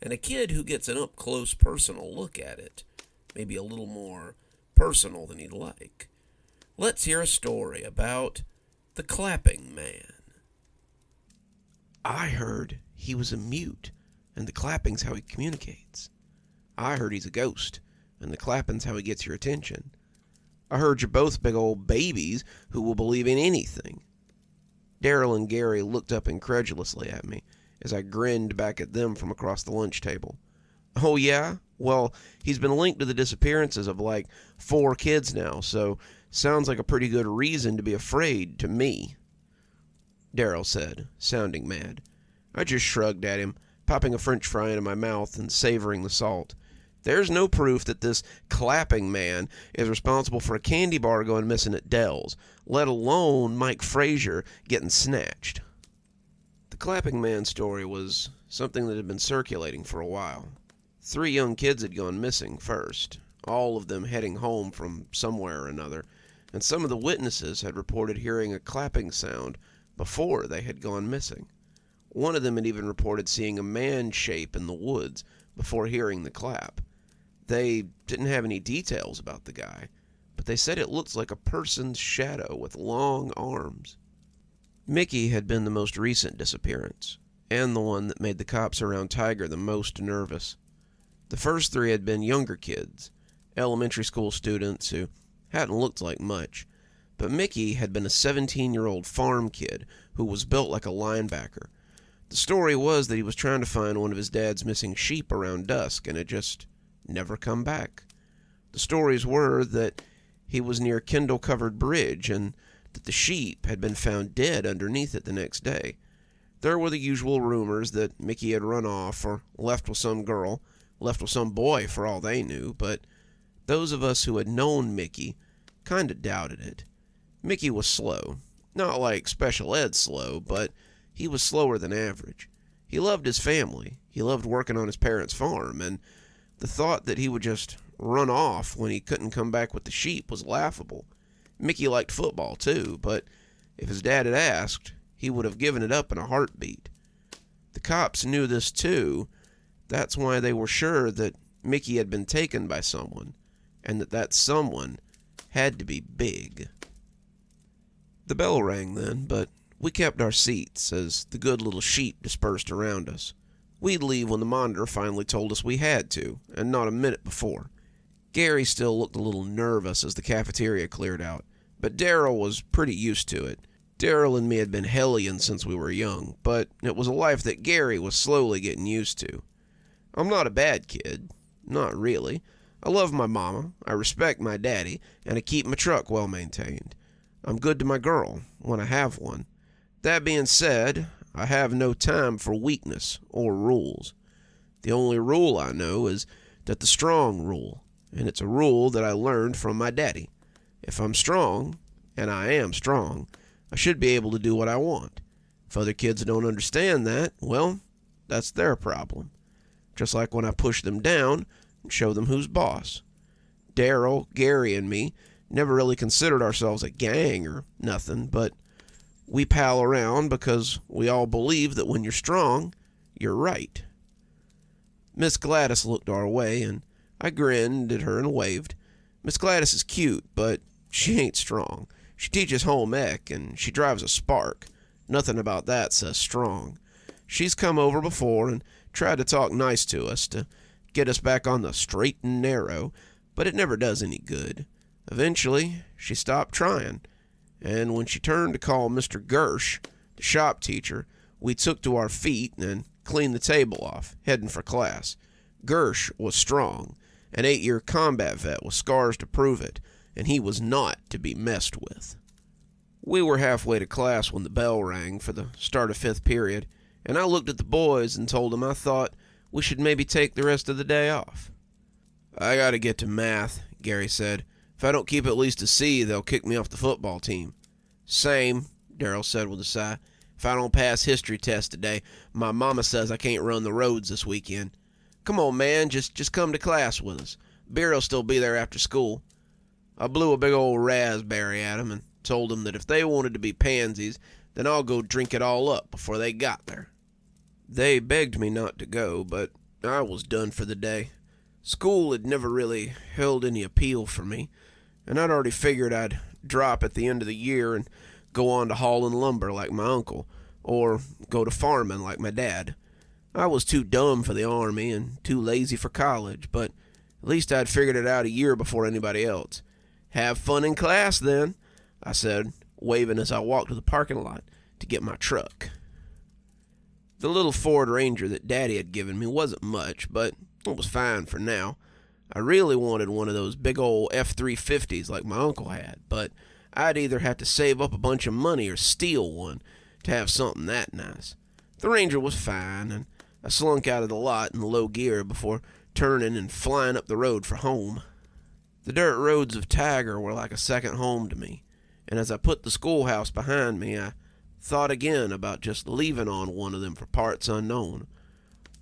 and a kid who gets an up-close personal look at it, maybe a little more personal than he'd like. Let's hear a story about the clapping man. I heard he was a mute, and the clapping's how he communicates. I heard he's a ghost, and the clapping's how he gets your attention. I heard you're both big old babies who will believe in anything. Daryl and Gary looked up incredulously at me as I grinned back at them from across the lunch table. Oh yeah? Well, he's been linked to the disappearances of like 4 kids now, so sounds like a pretty good reason to be afraid to me, Daryl said, sounding mad. I just shrugged at him, popping a French fry into my mouth and savoring the salt. There's no proof that this clapping man is responsible for a candy bar going missing at Dell's, let alone Mike Frazier getting snatched. The clapping man story was something that had been circulating for a while. 3 young kids had gone missing first, all of them heading home from somewhere or another, and some of the witnesses had reported hearing a clapping sound before they had gone missing. One of them had even reported seeing a man shape in the woods before hearing the clap. They didn't have any details about the guy, but they said it looks like a person's shadow with long arms. McGhee had been the most recent disappearance, and the one that made the cops around Tiger the most nervous. The first three had been younger kids, elementary school students who hadn't looked like much, but McGhee had been a 17-year-old farm kid who was built like a linebacker. The story was that he was trying to find one of his dad's missing sheep around dusk and had just never come back. The stories were that he was near a Kendall-covered bridge and that the sheep had been found dead underneath it the next day. There were the usual rumors that McGhee had run off or left with some girl, left with some boy for all they knew, but those of us who had known McGhee kind of doubted it. McGhee was slow. Not like special ed slow, but he was slower than average. He loved his family. He loved working on his parents' farm, and the thought that he would just run off when he couldn't come back with the sheep was laughable. McGhee liked football too, but if his dad had asked, he would have given it up in a heartbeat. The cops knew this too. That's why they were sure that McGhee had been taken by someone, and that someone had to be big. The bell rang then, but we kept our seats as the good little sheep dispersed around us. We'd leave when the monitor finally told us we had to, and not a minute before. Gary still looked a little nervous as the cafeteria cleared out, but Daryl was pretty used to it. Daryl and me had been hellions since we were young, but it was a life that Gary was slowly getting used to. I'm not a bad kid. Not really. I love my mama, I respect my daddy, and I keep my truck well maintained. I'm good to my girl, when I have one. That being said, I have no time for weakness or rules. The only rule I know is that the strong rule, and it's a rule that I learned from my daddy. If I'm strong, and I am strong, I should be able to do what I want. If other kids don't understand that, well, that's their problem. Just like when I push them down and show them who's boss. Daryl, Gary, and me never really considered ourselves a gang or nothing, but we pal around because we all believe that when you're strong, you're right. Miss Gladys looked our way, and I grinned at her and waved. Miss Gladys is cute, but she ain't strong. She teaches home ec, and she drives a Spark. Nothing about that says strong. She's come over before and tried to talk nice to us to get us back on the straight and narrow, but it never does any good. Eventually, she stopped trying, and when she turned to call Mr. Gersh, the shop teacher, we took to our feet and cleaned the table off, heading for class. Gersh was strong, an 8-year combat vet with scars to prove it, and he was not to be messed with. We were halfway to class when the bell rang for the start of 5th period, and I looked at the boys and told them I thought we should maybe take the rest of the day off. I gotta get to math, Gary said. If I don't keep at least a C, they'll kick me off the football team. Same, Daryl said with a sigh. If I don't pass history test today, my mama says I can't run the roads this weekend. Come on, man, just come to class with us. Beer'll still be there after school. I blew a big old raspberry at him and told them that if they wanted to be pansies, then I'll go drink it all up before they got there. They begged me not to go, but I was done for the day. School had never really held any appeal for me, and I'd already figured I'd drop at the end of the year and go on to hauling lumber like my uncle, or go to farming like my dad. I was too dumb for the army and too lazy for college, but at least I'd figured it out a year before anybody else. Have fun in class, then, I said, waving as I walked to the parking lot to get my truck. The little Ford Ranger that Daddy had given me wasn't much, but it was fine for now. I really wanted one of those big old F-350s like my uncle had, but I'd either have to save up a bunch of money or steal one to have something that nice. The Ranger was fine, and I slunk out of the lot in low gear before turning and flying up the road for home. The dirt roads of Tiger were like a second home to me, and as I put the schoolhouse behind me, I thought again about just leaving on one of them for parts unknown.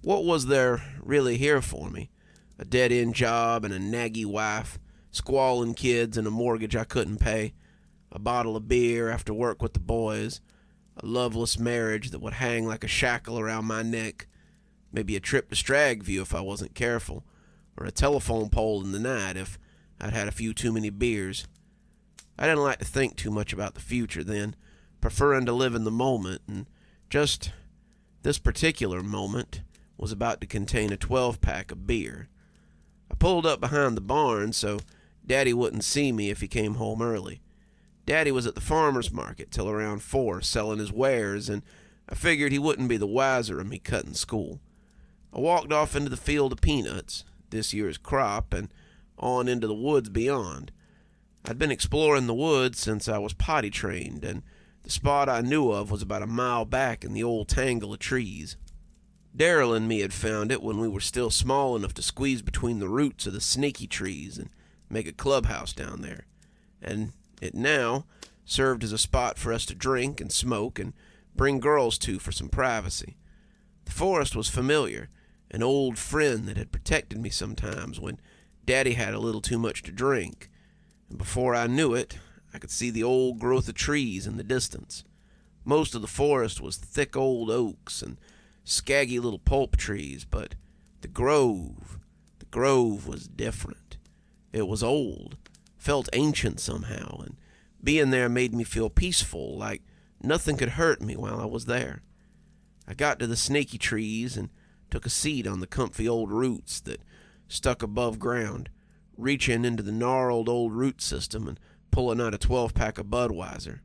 What was there really here for me? A dead-end job and a naggy wife, squalling kids and a mortgage I couldn't pay, a bottle of beer after work with the boys, a loveless marriage that would hang like a shackle around my neck, maybe a trip to Stragview if I wasn't careful, or a telephone pole in the night if I'd had a few too many beers. I didn't like to think too much about the future then, preferring to live in the moment, and just this particular moment was about to contain a 12-pack of beer. I pulled up behind the barn so Daddy wouldn't see me if he came home early. Daddy was at the farmer's market till around 4 selling his wares, and I figured he wouldn't be the wiser of me cutting school. I walked off into the field of peanuts, this year's crop, and on into the woods beyond. I'd been exploring the woods since I was potty trained, and the spot I knew of was about a mile back in the old tangle of trees. Daryl and me had found it when we were still small enough to squeeze between the roots of the snaky trees and make a clubhouse down there, and it now served as a spot for us to drink and smoke and bring girls to for some privacy. The forest was familiar, an old friend that had protected me sometimes when Daddy had a little too much to drink, and before I knew it, I could see the old growth of trees in the distance. Most of the forest was thick old oaks and scaggy little pulp trees, but the grove was different. It was old, felt ancient somehow, and being there made me feel peaceful, like nothing could hurt me while I was there. I got to the snaky trees and took a seat on the comfy old roots that stuck above ground, reaching into the gnarled old root system and pulling out a 12-pack of Budweiser.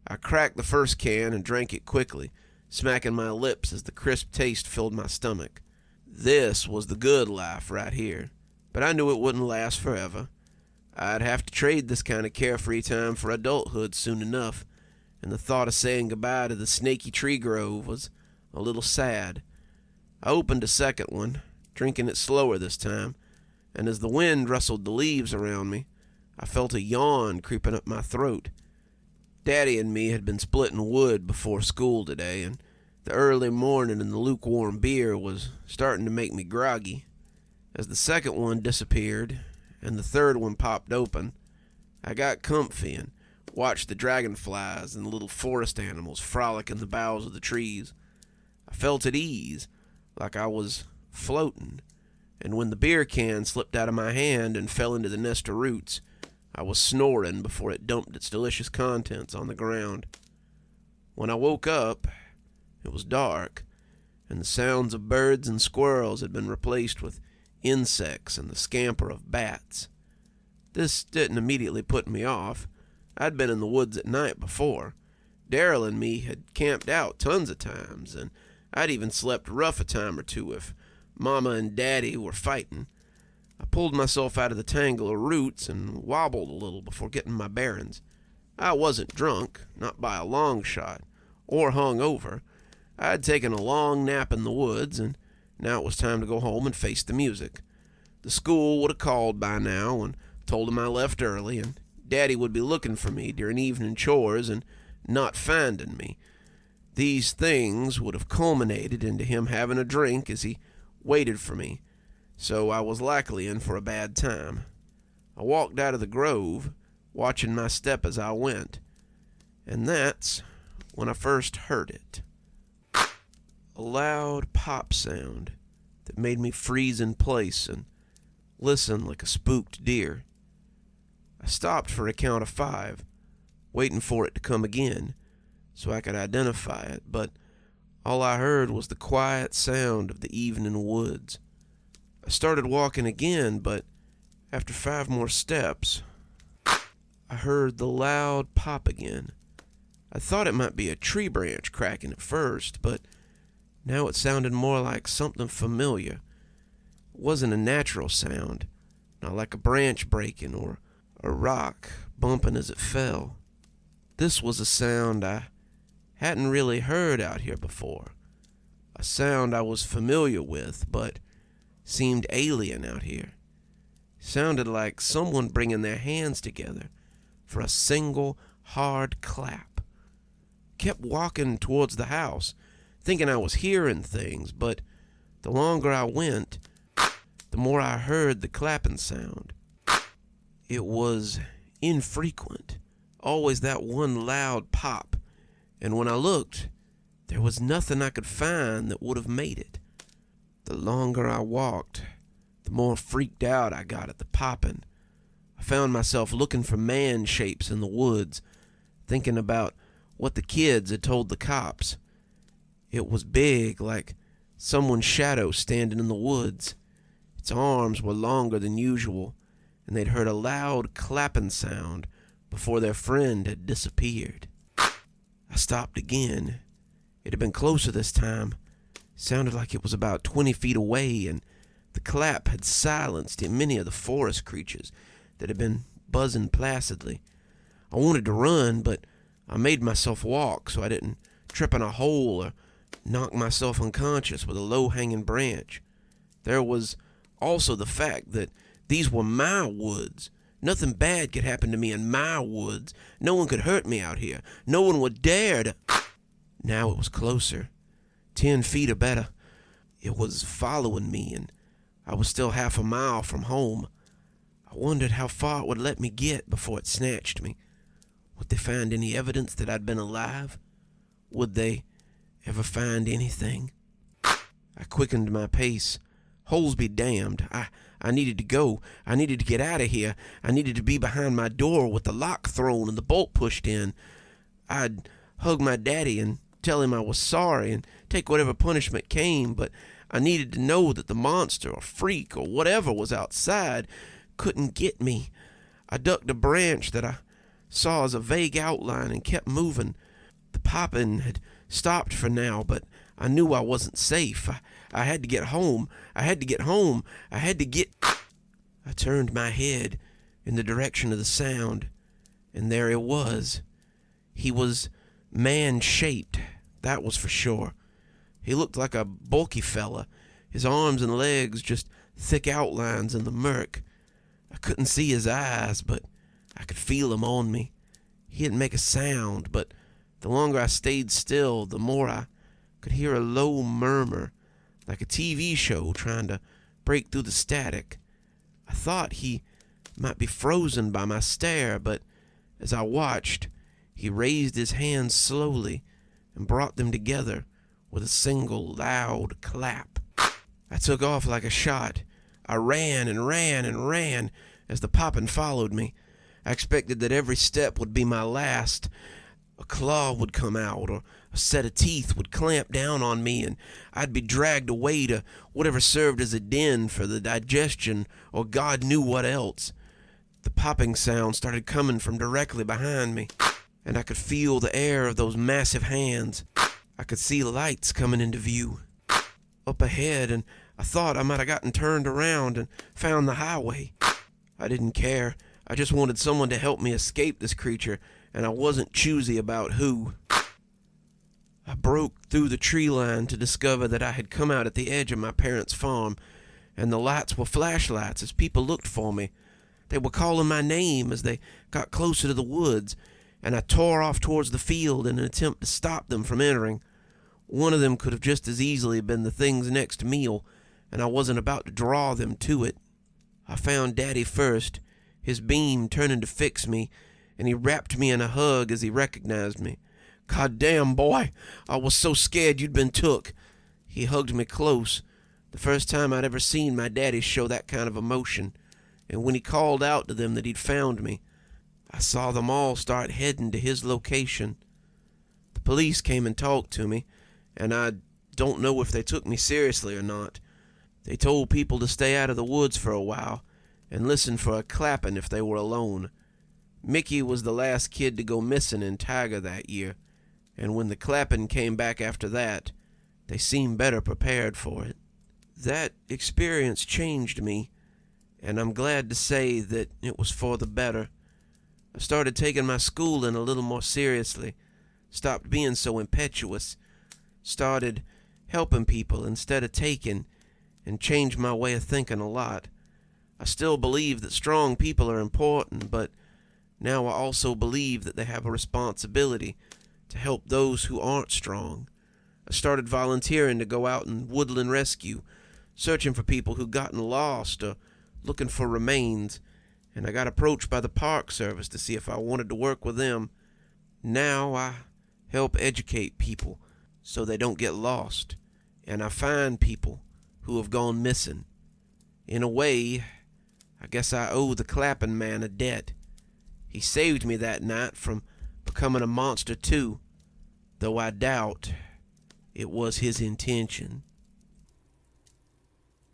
I cracked the first can and drank it quickly, smacking my lips as the crisp taste filled my stomach. This was the good life right here, but I knew it wouldn't last forever. I'd have to trade this kind of carefree time for adulthood soon enough, and the thought of saying goodbye to the snaky tree grove was a little sad. I opened a second one, drinking it slower this time, and as the wind rustled the leaves around me, I felt a yawn creeping up my throat. Daddy and me had been splitting wood before school today, and the early morning and the lukewarm beer was starting to make me groggy. As the second one disappeared and the third one popped open, I got comfy and watched the dragonflies and the little forest animals frolic in the boughs of the trees. I felt at ease, like I was floating, and when the beer can slipped out of my hand and fell into the nest of roots, I was snoring before it dumped its delicious contents on the ground. When I woke up, it was dark, and the sounds of birds and squirrels had been replaced with insects and the scamper of bats. This didn't immediately put me off. I'd been in the woods at night before. Daryl and me had camped out tons of times, and I'd even slept rough a time or two if Mama and Daddy were fighting. I pulled myself out of the tangle of roots and wobbled a little before getting my bearings. I wasn't drunk, not by a long shot, or hung over. I had taken a long nap in the woods, and now it was time to go home and face the music. The school would have called by now and told them I left early, and Daddy would be looking for me during evening chores and not finding me. These things would have culminated into him having a drink as he waited for me, so I was likely in for a bad time. I walked out of the grove, watching my step as I went, and that's when I first heard it. A loud pop sound that made me freeze in place and listen like a spooked deer. I stopped for a count of 5, waiting for it to come again so I could identify it, but all I heard was the quiet sound of the evening woods. I started walking again, but after 5 more steps, I heard the loud pop again. I thought it might be a tree branch cracking at first, but now it sounded more like something familiar. It wasn't a natural sound, not like a branch breaking or a rock bumping as it fell. This was a sound I hadn't really heard out here before. A sound I was familiar with, but seemed alien out here. Sounded like someone bringing their hands together for a single hard clap. Kept walking towards the house, thinking I was hearing things, but the longer I went, the more I heard the clapping sound. It was infrequent, always that one loud pop, and when I looked, there was nothing I could find that would have made it. The longer I walked, the more freaked out I got at the popping. I found myself looking for man shapes in the woods, thinking about what the kids had told the cops. It was big, like someone's shadow standing in the woods. Its arms were longer than usual, and they'd heard a loud clapping sound before their friend had disappeared. I stopped again. It had been closer this time. It sounded like it was about 20 feet away, and the clap had silenced many of the forest creatures that had been buzzing placidly. I wanted to run, but I made myself walk so I didn't trip in a hole or knock myself unconscious with a low-hanging branch. There was also the fact that these were my woods. Nothing bad could happen to me in my woods. No one could hurt me out here. No one would dare to... Now it was closer. 10 feet or better. It was following me, and I was still half a mile from home. I wondered how far it would let me get before it snatched me. Would they find any evidence that I'd been alive? Would they ever find anything? I quickened my pace. Holes be damned. I needed to go. I needed to get out of here. I needed to be behind my door with the lock thrown and the bolt pushed in. I'd hug my daddy and tell him I was sorry and take whatever punishment came, but I needed to know that the monster or freak or whatever was outside couldn't get me. I ducked a branch that I saw as a vague outline and kept moving. The popping had stopped for now, but I knew I wasn't safe. I had to get home. I had to get home. I had to get... I turned my head in the direction of the sound, and there he was. He was man-shaped, that was for sure. He looked like a bulky fella, his arms and legs just thick outlines in the murk. I couldn't see his eyes, but I could feel him on me. He didn't make a sound, but the longer I stayed still, the more I could hear a low murmur, like a TV show trying to break through the static. I thought he might be frozen by my stare, but as I watched, he raised his hands slowly and brought them together with a single loud clap. I took off like a shot. I ran and ran and ran as the poppin' followed me. I expected that every step would be my last. A claw would come out, or a set of teeth would clamp down on me, and I'd be dragged away to whatever served as a den for the digestion, or God knew what else. The popping sound started coming from directly behind me, and I could feel the air of those massive hands. I could see lights coming into view up ahead, and I thought I might have gotten turned around and found the highway. I didn't care. I just wanted someone to help me escape this creature, and I wasn't choosy about who. I broke through the tree line to discover that I had come out at the edge of my parents' farm, and the lights were flashlights as people looked for me. They were calling my name as they got closer to the woods, and I tore off towards the field in an attempt to stop them from entering. One of them could have just as easily been the thing's next meal, and I wasn't about to draw them to it. I found Daddy first, his beam turning to fix me, and he wrapped me in a hug as he recognized me. "God damn, boy, I was so scared you'd been took." He hugged me close, the first time I'd ever seen my daddy show that kind of emotion, and when he called out to them that he'd found me, I saw them all start heading to his location. The police came and talked to me, and I don't know if they took me seriously or not. They told people to stay out of the woods for a while and listen for a clapping if they were alone. Mickey was the last kid to go missing in Tiger that year, and when the clapping came back after that, they seemed better prepared for it. That experience changed me, and I'm glad to say that it was for the better. I started taking my schooling a little more seriously, stopped being so impetuous, started helping people instead of taking, and changed my way of thinking a lot. I still believe that strong people are important, but now I also believe that they have a responsibility to help those who aren't strong. I started volunteering to go out and woodland rescue, searching for people who'd gotten lost or looking for remains, and I got approached by the Park Service to see if I wanted to work with them. Now I help educate people so they don't get lost, and I find people who have gone missing. In a way, I guess I owe the Clapping Man a debt. He saved me that night from becoming a monster too, though I doubt it was his intention.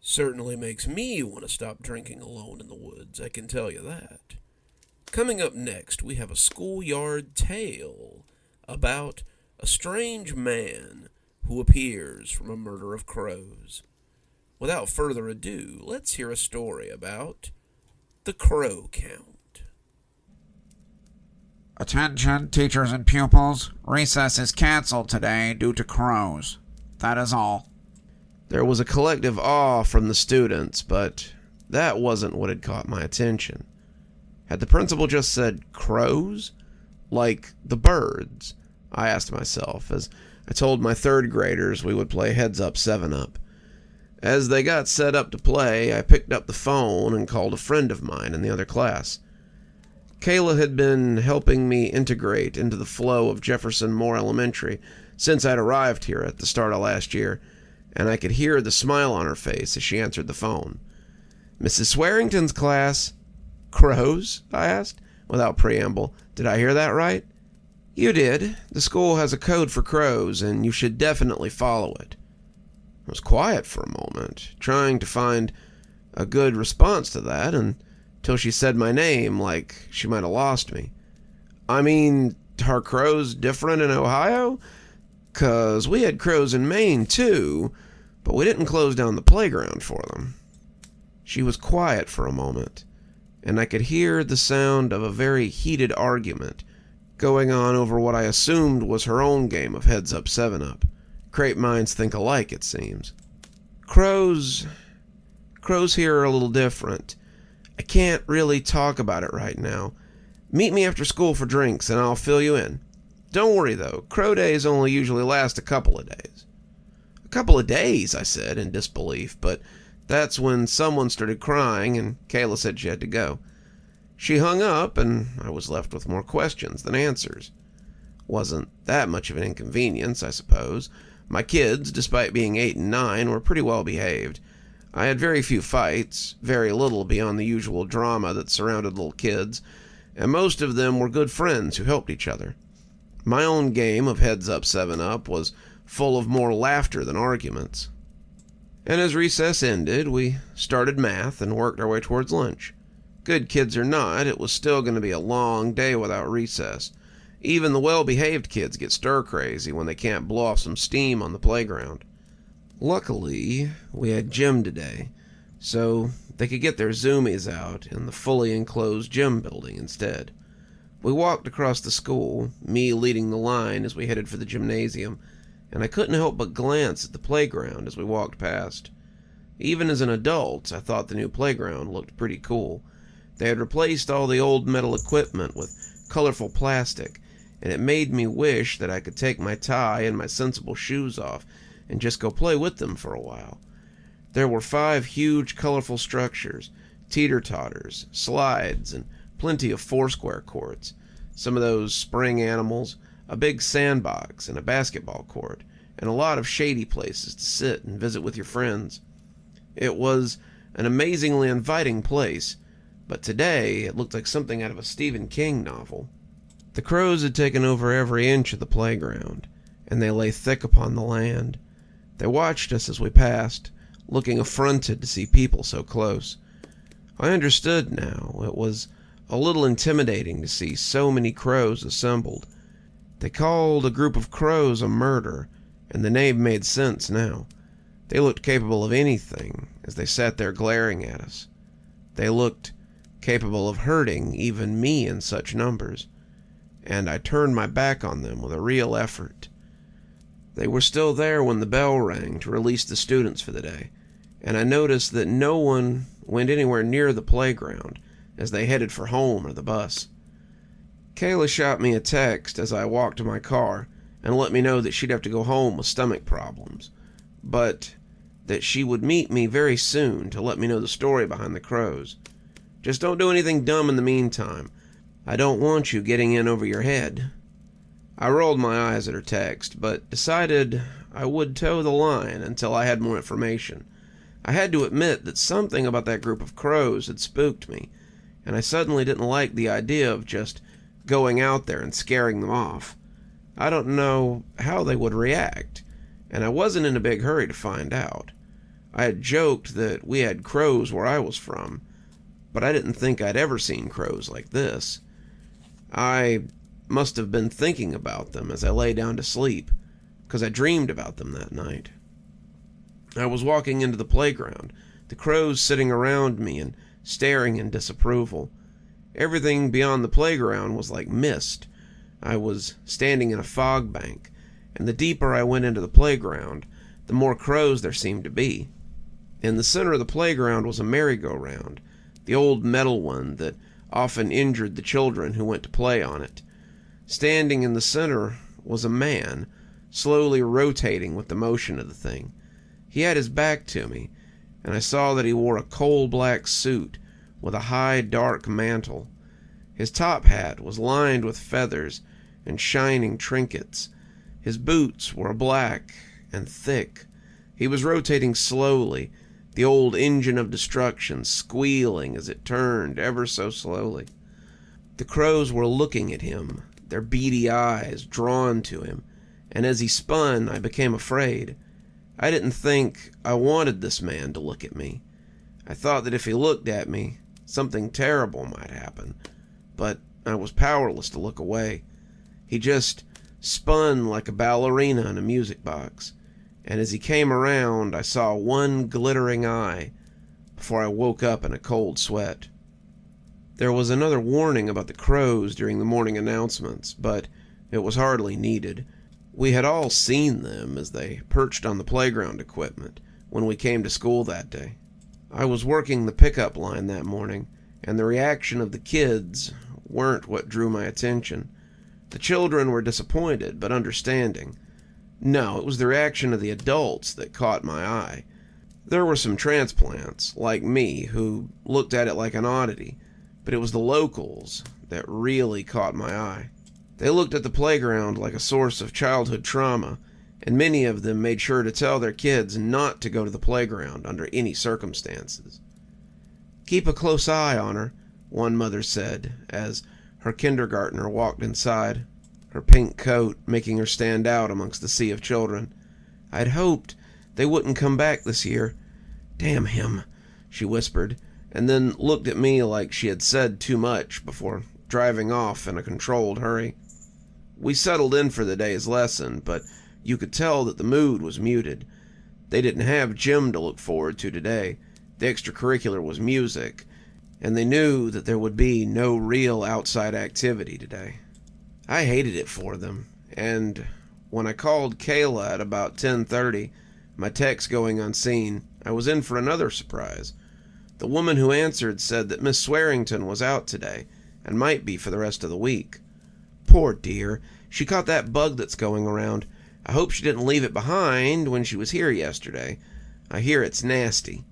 Certainly makes me want to stop drinking alone in the woods, I can tell you that. Coming up next, we have a schoolyard tale about a strange man who appears from a murder of crows. Without further ado, let's hear a story about the Crow Count. Attention, teachers and pupils. Recess is canceled today due to crows. That is all. There was a collective awe from the students, but that wasn't what had caught my attention. Had the principal just said crows? Like the birds? I asked myself as I told my third graders we would play Heads Up 7-Up. As they got set up to play, I picked up the phone and called a friend of mine in the other class. Kayla had been helping me integrate into the flow of Jefferson Moore Elementary since I'd arrived here at the start of last year, and I could hear the smile on her face as she answered the phone. "Mrs. Swearington's class." "Crows?" I asked, without preamble. "Did I hear that right?" "You did. The school has a code for crows, and you should definitely follow it." I was quiet for a moment, trying to find a good response to that, until she said my name like she might have lost me. "I mean, are crows different in Ohio? 'Cause we had crows in Maine, too, but we didn't close down the playground for them." She was quiet for a moment, and I could hear the sound of a very heated argument going on over what I assumed was her own game of Heads Up 7-Up. Great minds think alike, it seems. Crows here are a little different. I can't really talk about it right now. Meet me after school for drinks and I'll fill you in. Don't worry though, crow days only usually last a couple of days." "A couple of days," I said in disbelief, but that's when someone started crying and Kayla said she had to go. She hung up and I was left with more questions than answers. Wasn't that much of an inconvenience, I suppose. My kids, despite being 8 and 9, were pretty well behaved. I had very few fights, very little beyond the usual drama that surrounded little kids, and most of them were good friends who helped each other. My own game of Heads Up 7-Up was full of more laughter than arguments. And as recess ended, we started math and worked our way towards lunch. Good kids or not, it was still going to be a long day without recess. Even the well-behaved kids get stir-crazy when they can't blow off some steam on the playground. Luckily, we had gym today, so they could get their zoomies out in the fully enclosed gym building instead. We walked across the school, me leading the line as we headed for the gymnasium, and I couldn't help but glance at the playground as we walked past. Even as an adult, I thought the new playground looked pretty cool. They had replaced all the old metal equipment with colorful plastic, and it made me wish that I could take my tie and my sensible shoes off and just go play with them for a while. There were 5 huge colorful structures, teeter-totters, slides, and plenty of foursquare courts, some of those spring animals, a big sandbox and a basketball court, and a lot of shady places to sit and visit with your friends. It was an amazingly inviting place, but today it looked like something out of a Stephen King novel. The crows had taken over every inch of the playground, and they lay thick upon the land. They watched us as we passed, looking affronted to see people so close. I understood now. It was a little intimidating to see so many crows assembled. They called a group of crows a murder, and the name made sense now. They looked capable of anything as they sat there glaring at us. They looked capable of hurting even me in such numbers, and I turned my back on them with a real effort. They were still there when the bell rang to release the students for the day, and I noticed that no one went anywhere near the playground as they headed for home or the bus. Kayla shot me a text as I walked to my car and let me know that she'd have to go home with stomach problems, but that she would meet me very soon to let me know the story behind the crows. Just don't do anything dumb in the meantime. I don't want you getting in over your head." I rolled my eyes at her text, but decided I would toe the line until I had more information. I had to admit that something about that group of crows had spooked me, and I suddenly didn't like the idea of just going out there and scaring them off. I don't know how they would react, and I wasn't in a big hurry to find out. I had joked that we had crows where I was from, but I didn't think I'd ever seen crows like this. I must have been thinking about them as I lay down to sleep, because I dreamed about them that night. I was walking into the playground, the crows sitting around me and staring in disapproval. Everything beyond the playground was like mist. I was standing in a fog bank, and the deeper I went into the playground, the more crows there seemed to be. In the center of the playground was a merry-go-round, the old metal one that often injured the children who went to play on it. Standing in the center was a man, slowly rotating with the motion of the thing. He had his back to me, and I saw that he wore a coal-black suit with a high, dark mantle. His top hat was lined with feathers and shining trinkets. His boots were black and thick. He was rotating slowly, the old engine of destruction squealing as it turned ever so slowly. The crows were looking at him, their beady eyes drawn to him, and as he spun, I became afraid. I didn't think I wanted this man to look at me. I thought that if he looked at me, something terrible might happen, but I was powerless to look away. He just spun like a ballerina in a music box, and as he came around, I saw one glittering eye before I woke up in a cold sweat. There was another warning about the crows during the morning announcements, but it was hardly needed. We had all seen them as they perched on the playground equipment when we came to school that day. I was working the pickup line that morning, and the reaction of the kids weren't what drew my attention. The children were disappointed, but understanding. No, it was the reaction of the adults that caught my eye. There were some transplants, like me, who looked at it like an oddity, but it was the locals that really caught my eye. They looked at the playground like a source of childhood trauma, and many of them made sure to tell their kids not to go to the playground under any circumstances. "Keep a close eye on her," one mother said, as her kindergartner walked inside, her pink coat making her stand out amongst the sea of children. "I'd hoped they wouldn't come back this year. Damn him," she whispered, and then looked at me like she had said too much before driving off in a controlled hurry. We settled in for the day's lesson, but you could tell that the mood was muted. They didn't have gym to look forward to today. The extracurricular was music, and they knew that there would be no real outside activity today. I hated it for them, and when I called Kayla at about 10:30, my text going unseen, I was in for another surprise. The woman who answered said that Miss Swearington was out today, and might be for the rest of the week. Poor dear, she caught that bug that's going around. I hope she didn't leave it behind when she was here yesterday. I hear it's nasty.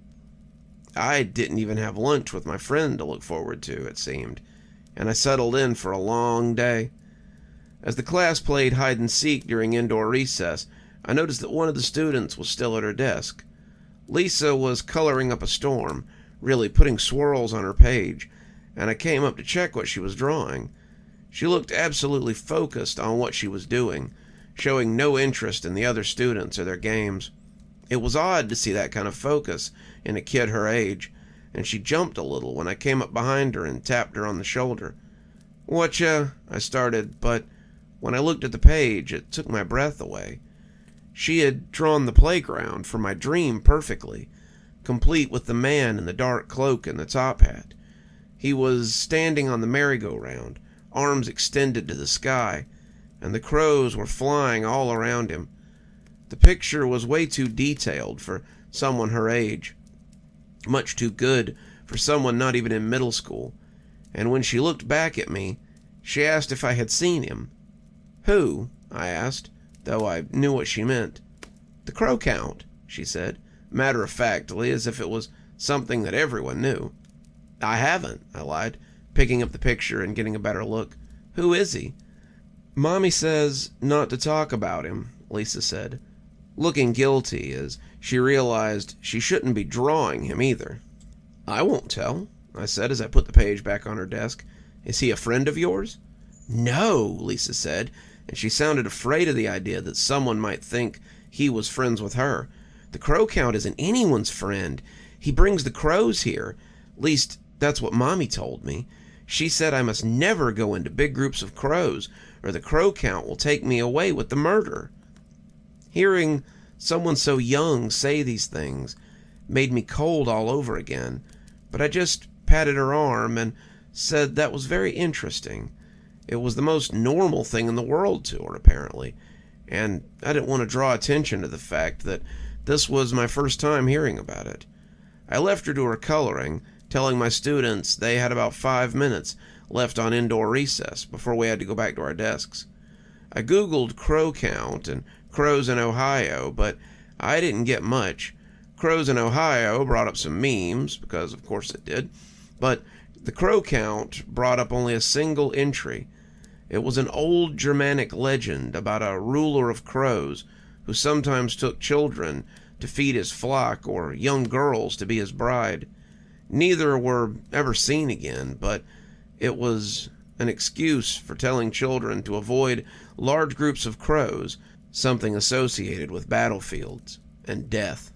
I didn't even have lunch with my friend to look forward to, it seemed, and I settled in for a long day. As the class played hide-and-seek during indoor recess, I noticed that one of the students was still at her desk. Lisa was coloring up a storm, really putting swirls on her page, and I came up to check what she was drawing. She looked absolutely focused on what she was doing, showing no interest in the other students or their games. It was odd to see that kind of focus in a kid her age, and she jumped a little when I came up behind her and tapped her on the shoulder. "Whatcha?" I started, but when I looked at the page, it took my breath away. She had drawn the playground for my dream perfectly, complete with the man in the dark cloak and the top hat. He was standing on the merry-go-round, arms extended to the sky, and the crows were flying all around him. The picture was way too detailed for someone her age, much too good for someone not even in middle school, and when she looked back at me, she asked if I had seen him. "Who?" I asked, though I knew what she meant. "The Crow Count," she said, matter-of-factly, as if it was something that everyone knew. I haven't, I lied, picking up the picture and getting a better look. Who is he? Mommy says not to talk about him, Lisa said, looking guilty as she realized she shouldn't be drawing him either. I won't tell, I said as I put the page back on her desk. Is he a friend of yours? No, Lisa said, and she sounded afraid of the idea that someone might think he was friends with her. The crow count isn't anyone's friend. He brings the crows here. At least, that's what Mommy told me. She said I must never go into big groups of crows, or the crow count will take me away with the murder. Hearing someone so young say these things made me cold all over again, but I just patted her arm and said that was very interesting. It was the most normal thing in the world to her, apparently, and I didn't want to draw attention to the fact that this was my first time hearing about it. I left her to her coloring, telling my students they had about 5 minutes left on indoor recess before we had to go back to our desks. I googled crow count and crows in Ohio, but I didn't get much. Crows in Ohio brought up some memes, because of course it did, but the crow count brought up only a single entry. It was an old Germanic legend about a ruler of crows who sometimes took children to feed his flock or young girls to be his bride. Neither were ever seen again, but it was an excuse for telling children to avoid large groups of crows, something associated with battlefields and death.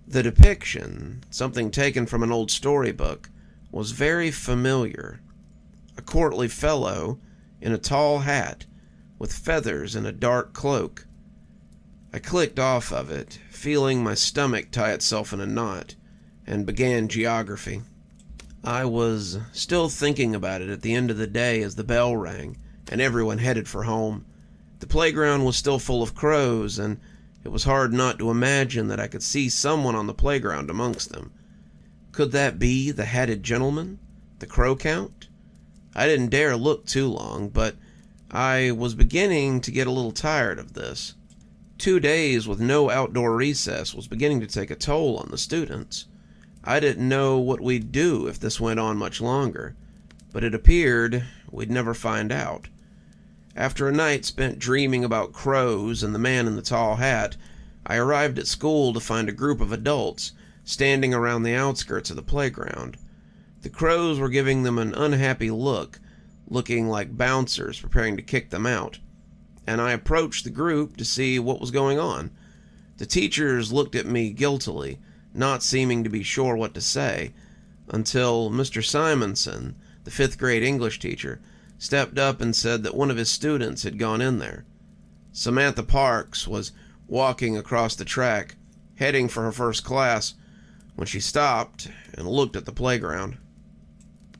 The depiction, something taken from an old storybook, was very familiar. A courtly fellow in a tall hat with feathers and a dark cloak. I clicked off of it, feeling my stomach tie itself in a knot, and began geography. I was still thinking about it at the end of the day as the bell rang and everyone headed for home. The playground was still full of crows, and it was hard not to imagine that I could see someone on the playground amongst them. Could that be the hatted gentleman? The crow count? I didn't dare look too long, but I was beginning to get a little tired of this. 2 days with no outdoor recess was beginning to take a toll on the students. I didn't know what we'd do if this went on much longer, but it appeared we'd never find out. After a night spent dreaming about crows and the man in the tall hat, I arrived at school to find a group of adults standing around the outskirts of the playground. The crows were giving them an unhappy look, looking like bouncers preparing to kick them out, and I approached the group to see what was going on. The teachers looked at me guiltily, not seeming to be sure what to say, until Mr. Simonson, the 5th grade English teacher, stepped up and said that one of his students had gone in there. Samantha Parks was walking across the track, heading for her first class, when she stopped and looked at the playground.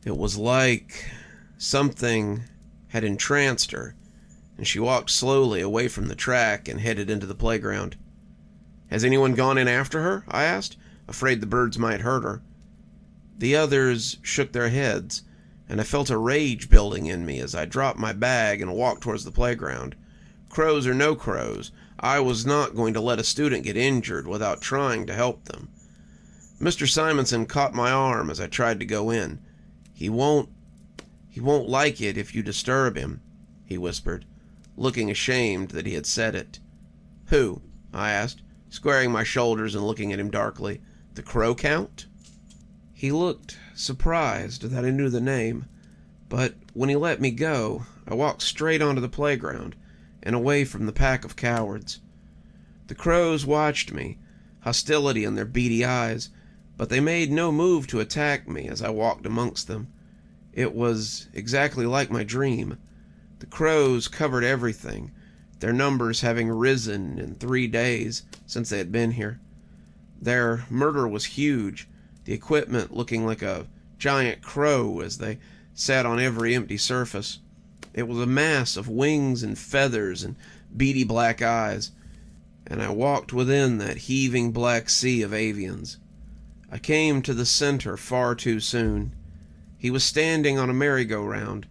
It was like something had entranced her, and she walked slowly away from the track and headed into the playground. "Has anyone gone in after her?" I asked, afraid the birds might hurt her. The others shook their heads, and I felt a rage building in me as I dropped my bag and walked towards the playground. Crows or no crows, I was not going to let a student get injured without trying to help them. Mr. Simonson caught my arm as I tried to go in. He won't like it if you disturb him," he whispered, looking ashamed that he had said it. "Who?" I asked, squaring my shoulders and looking at him darkly. "The crow count?" He looked surprised that I knew the name, but when he let me go, I walked straight onto the playground and away from the pack of cowards. The crows watched me, hostility in their beady eyes, but they made no move to attack me as I walked amongst them. It was exactly like my dream. The crows covered everything, their numbers having risen in 3 days since they had been here. Their murder was huge, the equipment looking like a giant crow as they sat on every empty surface. It was a mass of wings and feathers and beady black eyes, and I walked within that heaving black sea of avians. I came to the center far too soon. He was standing on a merry-go-round,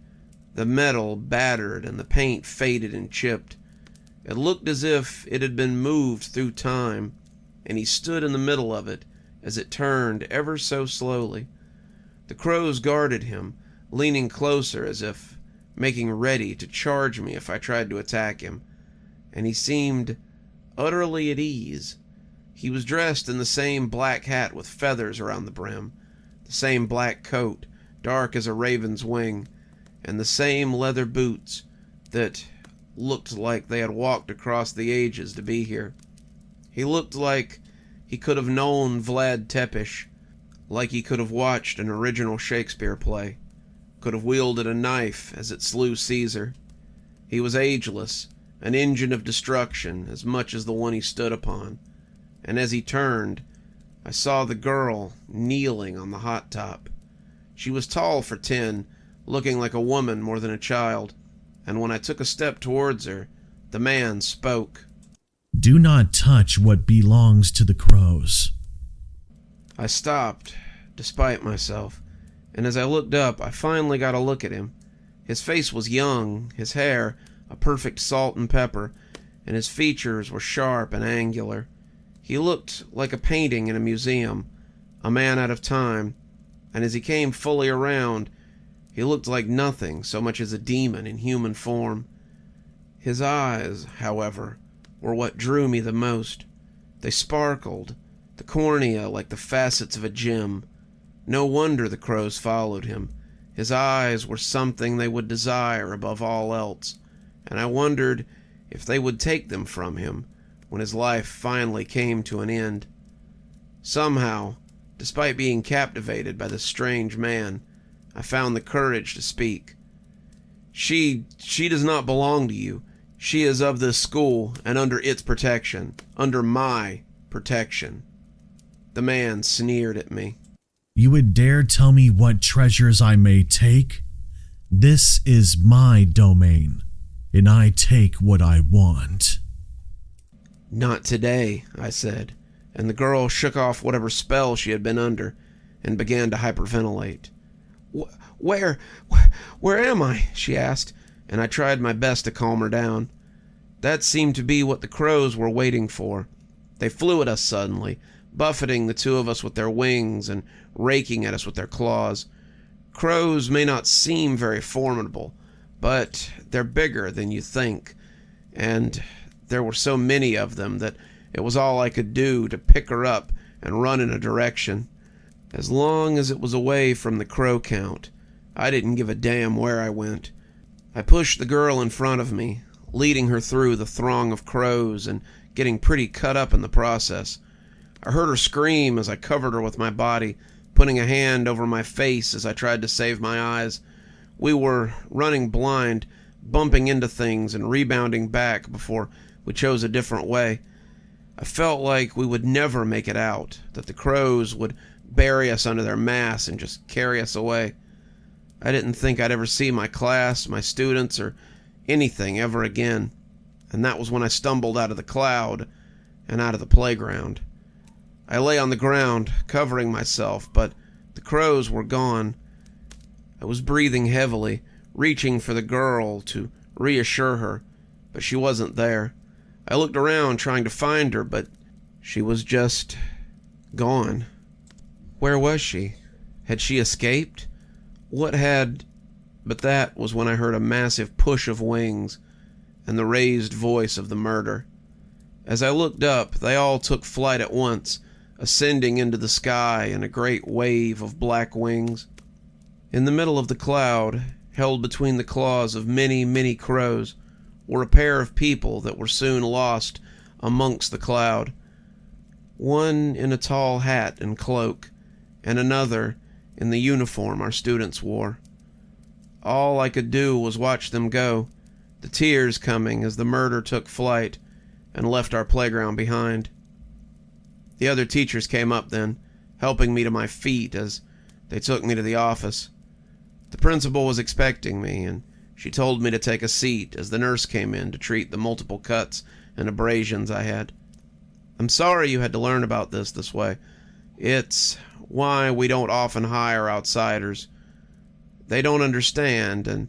the metal battered and the paint faded and chipped. It looked as if it had been moved through time, and he stood in the middle of it as it turned ever so slowly. The crows guarded him, leaning closer as if making ready to charge me if I tried to attack him, and he seemed utterly at ease. He was dressed in the same black hat with feathers around the brim, the same black coat, dark as a raven's wing, and the same leather boots that looked like they had walked across the ages to be here. He looked like he could have known Vlad Tepes, like he could have watched an original Shakespeare play, could have wielded a knife as it slew Caesar. He was ageless, an engine of destruction as much as the one he stood upon, and as he turned, I saw the girl kneeling on the hot top. She was tall for 10, looking like a woman more than a child, and when I took a step towards her, the man spoke. "Do not touch what belongs to the crows." I stopped, despite myself, and as I looked up, I finally got a look at him. His face was young, his hair a perfect salt and pepper, and his features were sharp and angular. He looked like a painting in a museum, a man out of time, and as he came fully around, he looked like nothing so much as a demon in human form. His eyes, however, were what drew me the most. They sparkled, the cornea like the facets of a gem. No wonder the crows followed him. His eyes were something they would desire above all else, and I wondered if they would take them from him when his life finally came to an end. Somehow, despite being captivated by this strange man, I found the courage to speak. She does not belong to you. She is of this school and under its protection, under my protection." The man sneered at me. "You would dare tell me what treasures I may take? This is my domain, and I take what I want." "Not today," I said, and the girl shook off whatever spell she had been under and began to hyperventilate. Where am I?" she asked, and I tried my best to calm her down. That seemed to be what the crows were waiting for. They flew at us suddenly, buffeting the two of us with their wings and raking at us with their claws. Crows may not seem very formidable, but they're bigger than you think, and there were so many of them that it was all I could do to pick her up and run in a direction. As long as it was away from the crow count, I didn't give a damn where I went. I pushed the girl in front of me, leading her through the throng of crows and getting pretty cut up in the process. I heard her scream as I covered her with my body, putting a hand over my face as I tried to save my eyes. We were running blind, bumping into things and rebounding back before we chose a different way. I felt like we would never make it out, that the crows would bury us under their mass and just carry us away. I didn't think I'd ever see my class, my students, or anything ever again, and that was when I stumbled out of the cloud and out of the playground. I lay on the ground, covering myself, but the crows were gone. I was breathing heavily, reaching for the girl to reassure her, but she wasn't there. I looked around trying to find her, but she was just gone. Where was she? Had she escaped? But that was when I heard a massive push of wings and the raised voice of the murder. As I looked up, they all took flight at once, ascending into the sky in a great wave of black wings. In the middle of the cloud, held between the claws of many, many crows, were a pair of people that were soon lost amongst the cloud. One in a tall hat and cloak, and another in the uniform our students wore. All I could do was watch them go, the tears coming as the murder took flight and left our playground behind. The other teachers came up then, helping me to my feet as they took me to the office. The principal was expecting me, and she told me to take a seat as the nurse came in to treat the multiple cuts and abrasions I had. "I'm sorry you had to learn about this way. It's why we don't often hire outsiders. They don't understand, and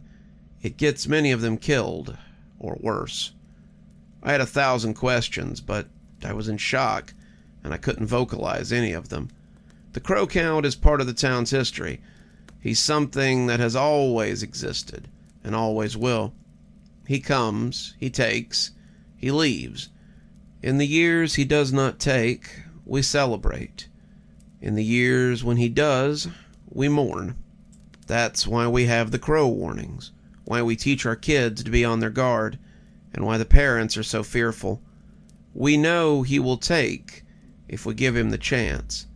it gets many of them killed, or worse." I had 1,000 questions, but I was in shock, and I couldn't vocalize any of them. The crow count is part of the town's history. He's something that has always existed and always will. He comes, he takes, he leaves. In the years he does not take, we celebrate. In the years when he does, we mourn. That's why we have the crow warnings, why we teach our kids to be on their guard, and why the parents are so fearful. We know he will take if we give him the chance.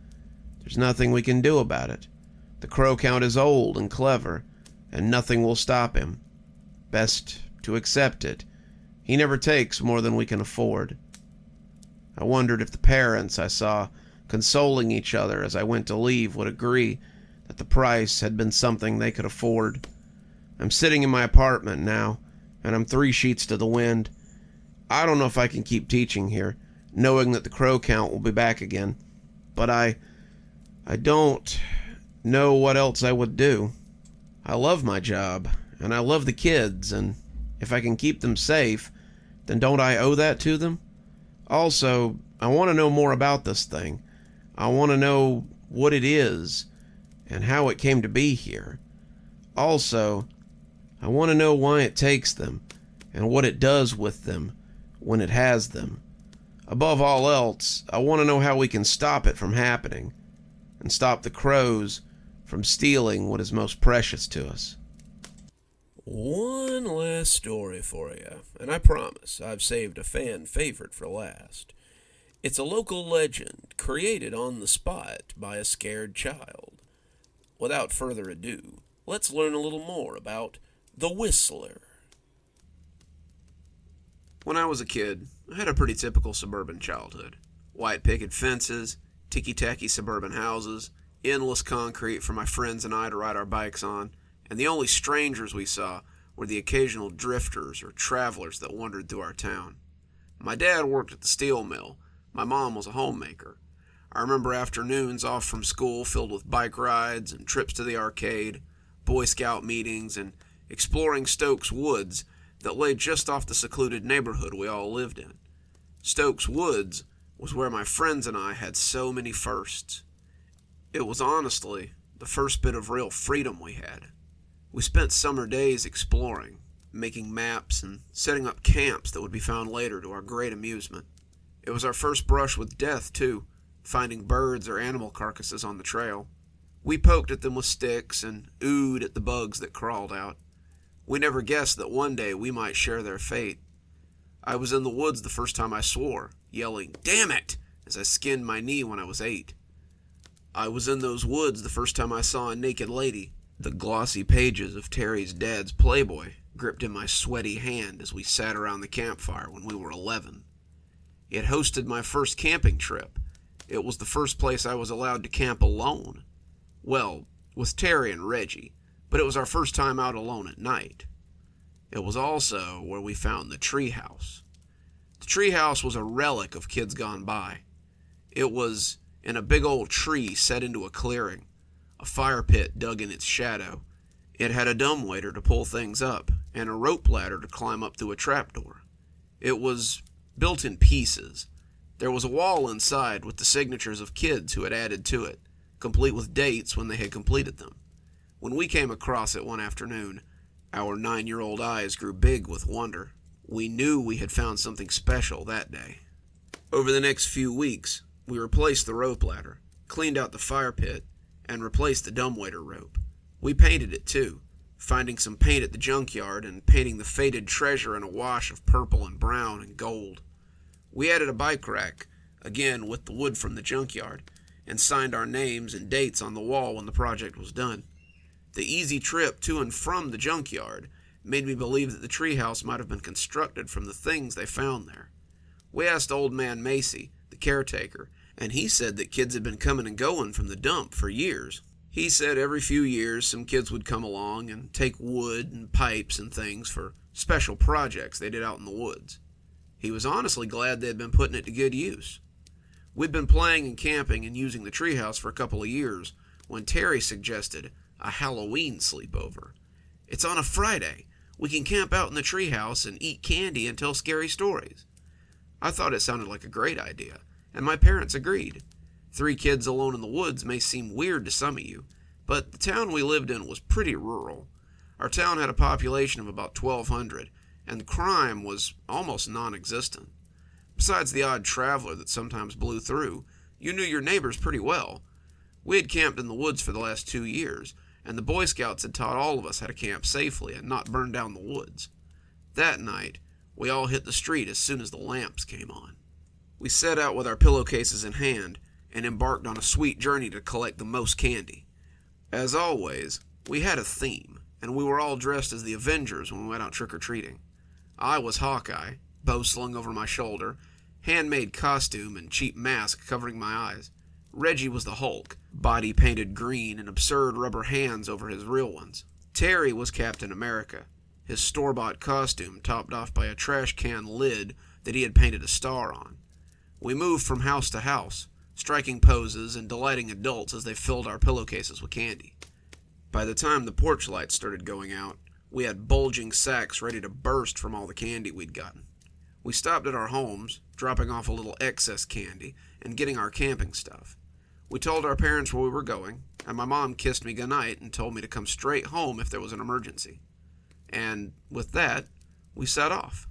There's nothing we can do about it. The crow count is old and clever, and nothing will stop him. Best to accept it. He never takes more than we can afford. I wondered if the parents I saw consoling each other as I went to leave would agree that the price had been something they could afford. I'm sitting in my apartment now, and I'm 3 sheets to the wind. I don't know if I can keep teaching here, knowing that the crow count will be back again, but I don't know what else I would do. I love my job, and I love the kids, and if I can keep them safe, then don't I owe that to them? Also, I want to know more about this thing. I want to know what it is and how it came to be here. Also, I want to know why it takes them and what it does with them when it has them. Above all else, I want to know how we can stop it from happening and stop the crows from stealing what is most precious to us. One last story for you, and I promise I've saved a fan favorite for last. It's a local legend created on the spot by a scared child. Without further ado, let's learn a little more about the Whistler. When I was a kid, I had a pretty typical suburban childhood. White picket fences, ticky-tacky suburban houses, endless concrete for my friends and I to ride our bikes on, and the only strangers we saw were the occasional drifters or travelers that wandered through our town. My dad worked at the steel mill. My mom was a homemaker. I remember afternoons off from school filled with bike rides and trips to the arcade, Boy Scout meetings, and exploring Stokes Woods that lay just off the secluded neighborhood we all lived in. Stokes Woods was where my friends and I had so many firsts. It was honestly the first bit of real freedom we had. We spent summer days exploring, making maps, and setting up camps that would be found later to our great amusement. It was our first brush with death, too, finding birds or animal carcasses on the trail. We poked at them with sticks and oohed at the bugs that crawled out. We never guessed that one day we might share their fate. I was in the woods the first time I swore, yelling, "Damn it!" as I skinned my knee when I was 8. I was in those woods the first time I saw a naked lady, the glossy pages of Terry's dad's Playboy gripped in my sweaty hand as we sat around the campfire when we were 11. It hosted my first camping trip. It was the first place I was allowed to camp alone. Well, with Terry and Reggie, but it was our first time out alone at night. It was also where we found the treehouse. The treehouse was a relic of kids gone by. It was in a big old tree set into a clearing, a fire pit dug in its shadow. It had a dumbwaiter to pull things up, and a rope ladder to climb up through a trapdoor. It was built in pieces. There was a wall inside with the signatures of kids who had added to it, complete with dates when they had completed them. When we came across it one afternoon, our 9-year-old eyes grew big with wonder. We knew we had found something special that day. Over the next few weeks, we replaced the rope ladder, cleaned out the fire pit, and replaced the dumbwaiter rope. We painted it too, finding some paint at the junkyard and painting the faded treasure in a wash of purple and brown and gold. We added a bike rack, again with the wood from the junkyard, and signed our names and dates on the wall when the project was done. The easy trip to and from the junkyard made me believe that the treehouse might have been constructed from the things they found there. We asked Old Man Macy, the caretaker, and he said that kids had been coming and going from the dump for years. He said every few years some kids would come along and take wood and pipes and things for special projects they did out in the woods. He was honestly glad they had been putting it to good use. We'd been playing and camping and using the treehouse for a couple of years when Terry suggested a Halloween sleepover. It's on a Friday. We can camp out in the treehouse and eat candy and tell scary stories. I thought it sounded like a great idea, and my parents agreed. 3 kids alone in the woods may seem weird to some of you, But the town we lived in was pretty rural. Our town had a population of about 1,200, and the crime was almost non-existent. Besides the odd traveler that sometimes blew through, you knew your neighbors pretty well. We had camped in the woods for the last 2 years, and the Boy Scouts had taught all of us how to camp safely and not burn down the woods. That night, we all hit the street as soon as the lamps came on. We set out with our pillowcases in hand and embarked on a sweet journey to collect the most candy. As always, we had a theme, and we were all dressed as the Avengers when we went out trick-or-treating. I was Hawkeye, bow slung over my shoulder, handmade costume and cheap mask covering my eyes. Reggie was the Hulk, body painted green and absurd rubber hands over his real ones. Terry was Captain America, his store-bought costume topped off by a trash can lid that he had painted a star on. We moved from house to house, striking poses and delighting adults as they filled our pillowcases with candy. By the time the porch lights started going out, we had bulging sacks ready to burst from all the candy we'd gotten. We stopped at our homes, dropping off a little excess candy and getting our camping stuff. We told our parents where we were going, and my mom kissed me goodnight and told me to come straight home if there was an emergency. And with that, we set off.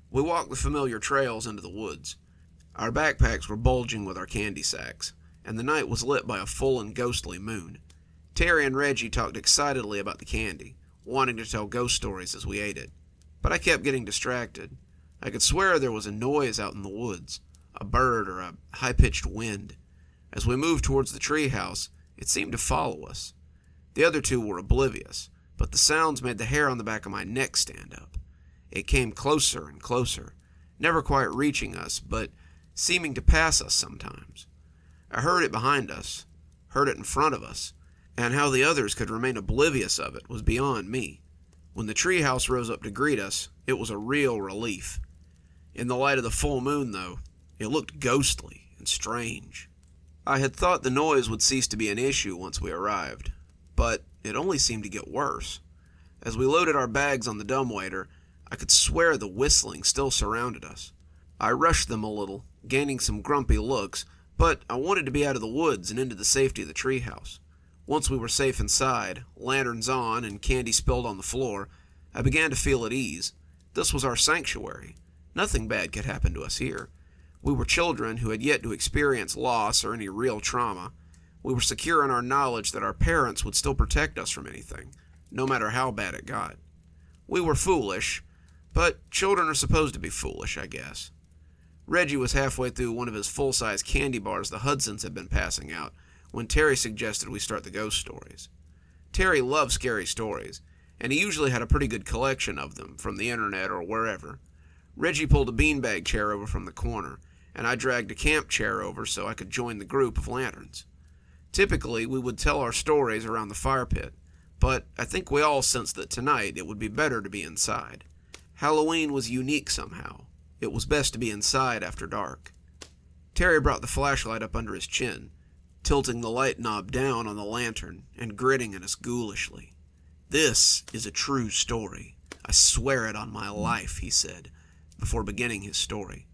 We walked the familiar trails into the woods. Our backpacks were bulging with our candy sacks, and the night was lit by a full and ghostly moon. Terry and Reggie talked excitedly about the candy, wanting to tell ghost stories as we ate it. But I kept getting distracted. I could swear there was a noise out in the woods, a bird or a high-pitched wind. As we moved towards the treehouse, it seemed to follow us. The other two were oblivious, but the sounds made the hair on the back of my neck stand up. It came closer and closer, never quite reaching us, but seeming to pass us sometimes. I heard it behind us, heard it in front of us, and how the others could remain oblivious of it was beyond me. When the treehouse rose up to greet us, it was a real relief. In the light of the full moon, though, it looked ghostly and strange. I had thought the noise would cease to be an issue once we arrived, but it only seemed to get worse. As we loaded our bags on the dumbwaiter, I could swear the whistling still surrounded us. I rushed them a little, gaining some grumpy looks, but I wanted to be out of the woods and into the safety of the treehouse. Once we were safe inside, lanterns on and candy spilled on the floor, I began to feel at ease. This was our sanctuary. Nothing bad could happen to us here. We were children who had yet to experience loss or any real trauma. We were secure in our knowledge that our parents would still protect us from anything, no matter how bad it got. We were foolish, but children are supposed to be foolish, I guess. Reggie was halfway through one of his full-size candy bars the Hudsons had been passing out when Terry suggested we start the ghost stories. Terry loved scary stories, and he usually had a pretty good collection of them from the internet or wherever. Reggie pulled a beanbag chair over from the corner, and I dragged a camp chair over so I could join the group of lanterns. Typically, we would tell our stories around the fire pit, but I think we all sensed that tonight it would be better to be inside. Halloween was unique somehow. It was best to be inside after dark. Terry brought the flashlight up under his chin, tilting the light knob down on the lantern and grinning at us ghoulishly. "This is a true story. I swear it on my life," he said, before beginning his story.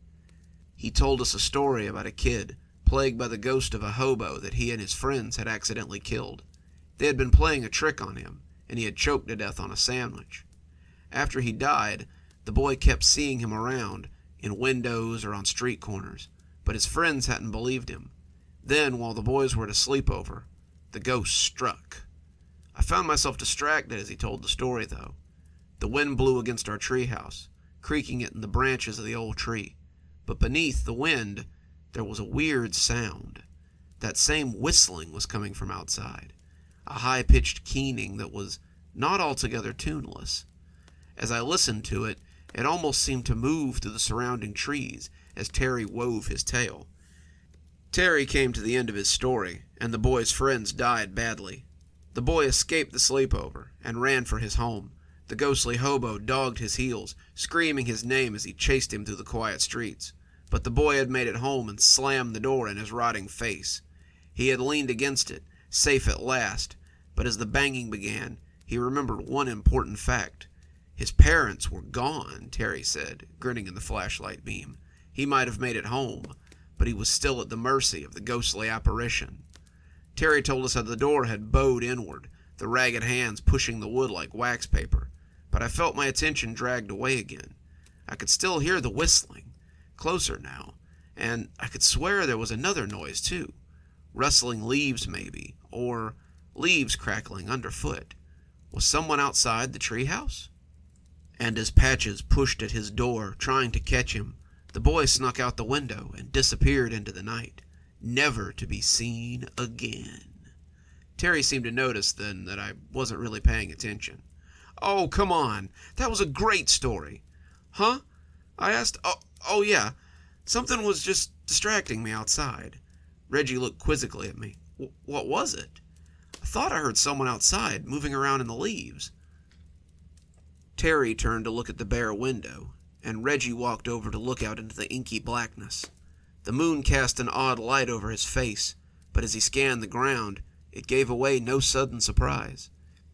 He told us a story about a kid plagued by the ghost of a hobo that he and his friends had accidentally killed. They had been playing a trick on him, and he had choked to death on a sandwich. After he died, the boy kept seeing him around, in windows or on street corners, but his friends hadn't believed him. Then, while the boys were at a sleepover, the ghost struck. I found myself distracted as he told the story, though. The wind blew against our treehouse, creaking it in the branches of the old tree. But beneath the wind, there was a weird sound. That same whistling was coming from outside, a high-pitched keening that was not altogether tuneless. As I listened to it, it almost seemed to move through the surrounding trees as Terry wove his tale. Terry came to the end of his story, and the boy's friends died badly. The boy escaped the sleepover and ran for his home. The ghostly hobo dogged his heels, screaming his name as he chased him through the quiet streets. But the boy had made it home and slammed the door in his rotting face. He had leaned against it, safe at last, but as the banging began, he remembered one important fact. His parents were gone, Terry said, grinning in the flashlight beam. He might have made it home, but he was still at the mercy of the ghostly apparition. Terry told us that the door had bowed inward, the ragged hands pushing the wood like wax paper, but I felt my attention dragged away again. I could still hear the whistling, closer now, and I could swear there was another noise too. Rustling leaves maybe, or leaves crackling underfoot. Was someone outside the treehouse? And as Patches pushed at his door, trying to catch him, the boy snuck out the window and disappeared into the night, never to be seen again. Terry seemed to notice then that I wasn't really paying attention. "Oh, come on. That was a great story." "Huh?" I asked. Oh yeah. Something was just distracting me outside." Reggie looked quizzically at me. "What was it?" "I thought I heard someone outside moving around in the leaves." Terry turned to look at the bare window, and Reggie walked over to look out into the inky blackness. The moon cast an odd light over his face, but as he scanned the ground, it gave away no sudden surprise.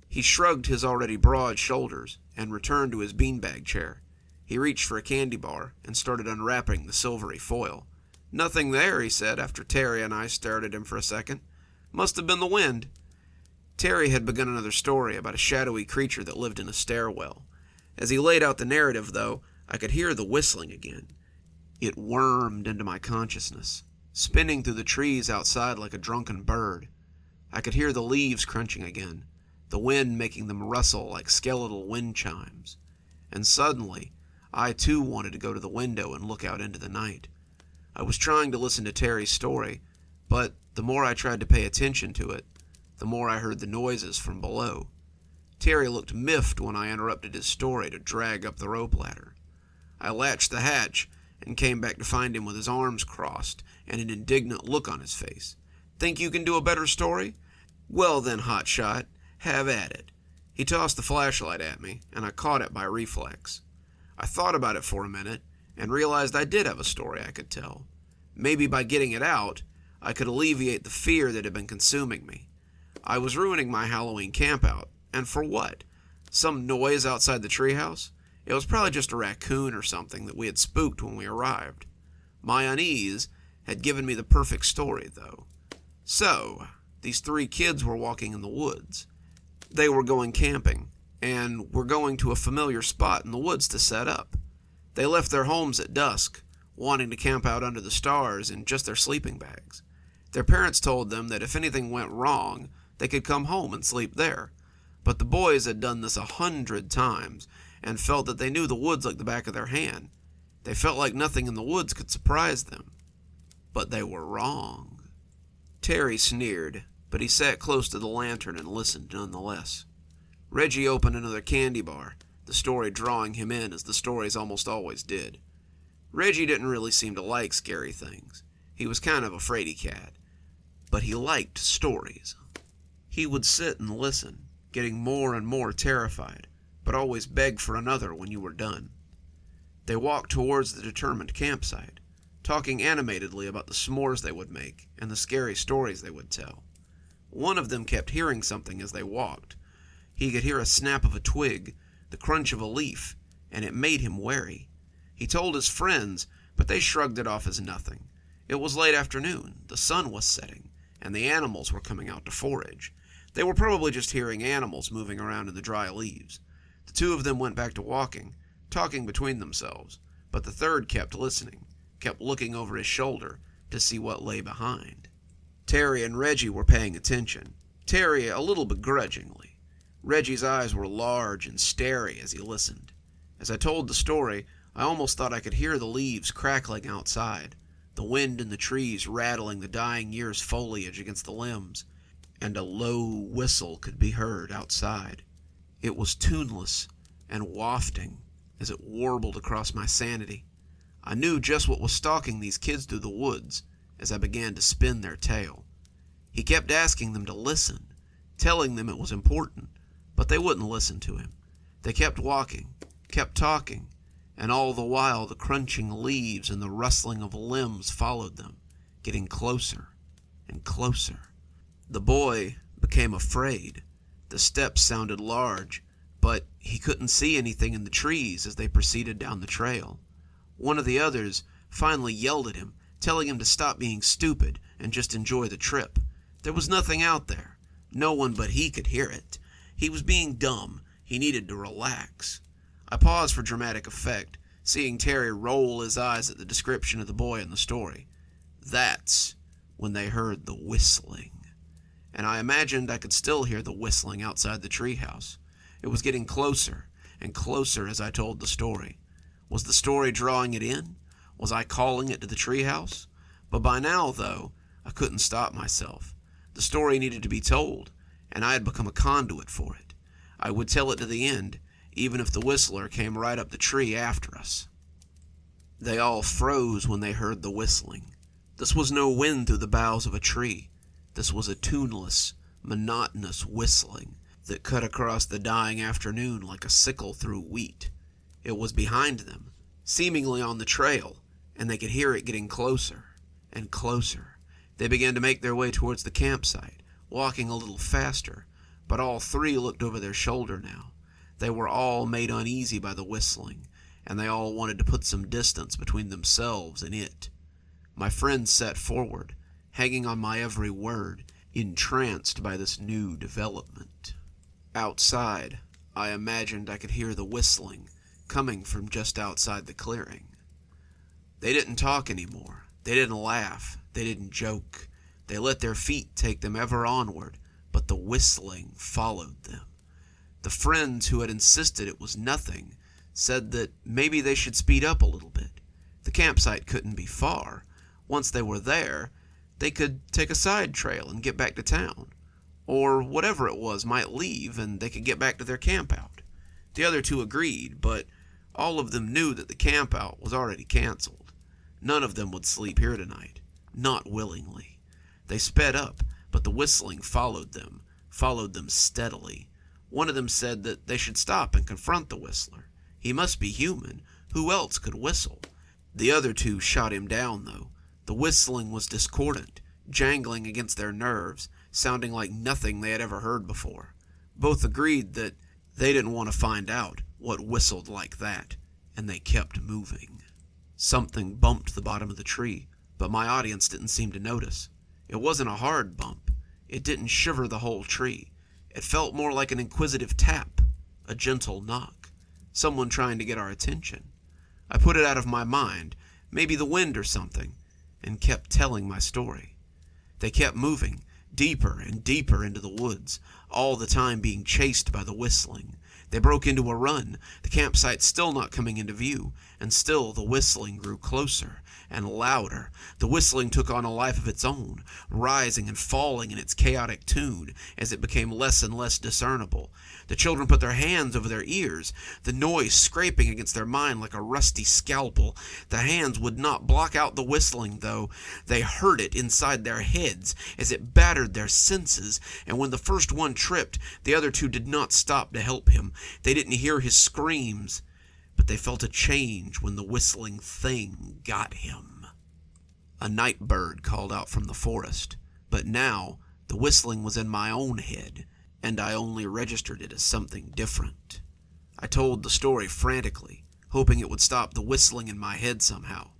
He shrugged his already broad shoulders and returned to his beanbag chair. He reached for a candy bar and started unwrapping the silvery foil. "Nothing there," he said after Terry and I stared at him for a second. "Must have been the wind." Terry had begun another story about a shadowy creature that lived in a stairwell. As he laid out the narrative, though, I could hear the whistling again. It wormed into my consciousness, spinning through the trees outside like a drunken bird. I could hear the leaves crunching again, the wind making them rustle like skeletal wind chimes. And suddenly, I too wanted to go to the window and look out into the night. I was trying to listen to Terry's story, but the more I tried to pay attention to it, the more I heard the noises from below. Terry looked miffed when I interrupted his story to drag up the rope ladder. I latched the hatch and came back to find him with his arms crossed and an indignant look on his face. "Think you can do a better story? Well then, hotshot, have at it." He tossed the flashlight at me, and I caught it by reflex. I thought about it for a minute and realized I did have a story I could tell. Maybe by getting it out, I could alleviate the fear that had been consuming me. I was ruining my Halloween campout, and for what? Some noise outside the treehouse? It was probably just a raccoon or something that we had spooked when we arrived. My unease had given me the perfect story, though. So, these three kids were walking in the woods. They were going camping, and were going to a familiar spot in the woods to set up. They left their homes at dusk, wanting to camp out under the stars in just their sleeping bags. Their parents told them that if anything went wrong, they could come home and sleep there. But the boys had done this 100 times, and felt that they knew the woods like the back of their hand. They felt like nothing in the woods could surprise them. But they were wrong. Terry sneered, but he sat close to the lantern and listened nonetheless. Reggie opened another candy bar, the story drawing him in as the stories almost always did. Reggie didn't really seem to like scary things. He was kind of a fraidy cat. But he liked stories. He would sit and listen, getting more and more terrified, but always beg for another when you were done. They walked towards the determined campsite, talking animatedly about the s'mores they would make and the scary stories they would tell. One of them kept hearing something as they walked. He could hear a snap of a twig, the crunch of a leaf, and it made him wary. He told his friends, but they shrugged it off as nothing. It was late afternoon, the sun was setting, and the animals were coming out to forage. They were probably just hearing animals moving around in the dry leaves. The two of them went back to walking, talking between themselves, but the third kept listening, kept looking over his shoulder to see what lay behind. Terry and Reggie were paying attention, Terry a little begrudgingly. Reggie's eyes were large and starry as he listened. As I told the story, I almost thought I could hear the leaves crackling outside, the wind in the trees rattling the dying year's foliage against the limbs, and a low whistle could be heard outside. It was tuneless and wafting as it warbled across my sanity. I knew just what was stalking these kids through the woods as I began to spin their tale. He kept asking them to listen, telling them it was important, but they wouldn't listen to him. They kept walking, kept talking, and all the while the crunching leaves and the rustling of limbs followed them, getting closer and closer. The boy became afraid. The steps sounded large, but he couldn't see anything in the trees as they proceeded down the trail. One of the others finally yelled at him, telling him to stop being stupid and just enjoy the trip, There was nothing out there. No one but he could hear it. He was being dumb. He needed to relax. I paused for dramatic effect, seeing Terry roll his eyes at the description of the boy in the story. That's when they heard the whistling. And I imagined I could still hear the whistling outside the treehouse. It was getting closer and closer as I told the story. Was the story drawing it in? Was I calling it to the treehouse? But by now, though, I couldn't stop myself. The story needed to be told, and I had become a conduit for it. I would tell it to the end, even if the whistler came right up the tree after us. They all froze when they heard the whistling. This was no wind through the boughs of a tree. This was a tuneless, monotonous whistling that cut across the dying afternoon like a sickle through wheat. It was behind them, seemingly on the trail, and they could hear it getting closer and closer. They began to make their way towards the campsite, walking a little faster, but all three looked over their shoulder now. They were all made uneasy by the whistling, and they all wanted to put some distance between themselves and it. My friend sat forward, hanging on my every word, entranced by this new development. Outside, I imagined I could hear the whistling coming from just outside the clearing. They didn't talk anymore. They didn't laugh. They didn't joke. They let their feet take them ever onward, but the whistling followed them. The friends who had insisted it was nothing said that maybe they should speed up a little bit. The campsite couldn't be far. Once they were there, they could take a side trail and get back to town. Or whatever it was might leave and they could get back to their campout. The other two agreed, but all of them knew that the campout was already canceled. None of them would sleep here tonight. Not willingly. They sped up, but the whistling followed them steadily. One of them said that they should stop and confront the whistler. He must be human. Who else could whistle? The other two shot him down, though. The whistling was discordant, jangling against their nerves, sounding like nothing they had ever heard before. Both agreed that they didn't want to find out what whistled like that, and they kept moving. Something bumped the bottom of the tree, but my audience didn't seem to notice. It wasn't a hard bump. It didn't shiver the whole tree. It felt more like an inquisitive tap, a gentle knock, someone trying to get our attention. I put it out of my mind, maybe the wind or something, and kept telling my story. They kept moving, deeper and deeper into the woods, all the time being chased by the whistling. They broke into a run, the campsite still not coming into view, and still the whistling grew closer and louder. The whistling took on a life of its own, rising and falling in its chaotic tune as it became less and less discernible. The children put their hands over their ears, the noise scraping against their mind like a rusty scalpel. The hands would not block out the whistling, though. They heard it inside their heads as it battered their senses, and when the first one tripped, the other two did not stop to help him. They didn't hear his screams, but they felt a change when the whistling thing got him. A night bird called out from the forest, but now the whistling was in my own head, and I only registered it as something different. I told the story frantically, hoping it would stop the whistling in my head somehow.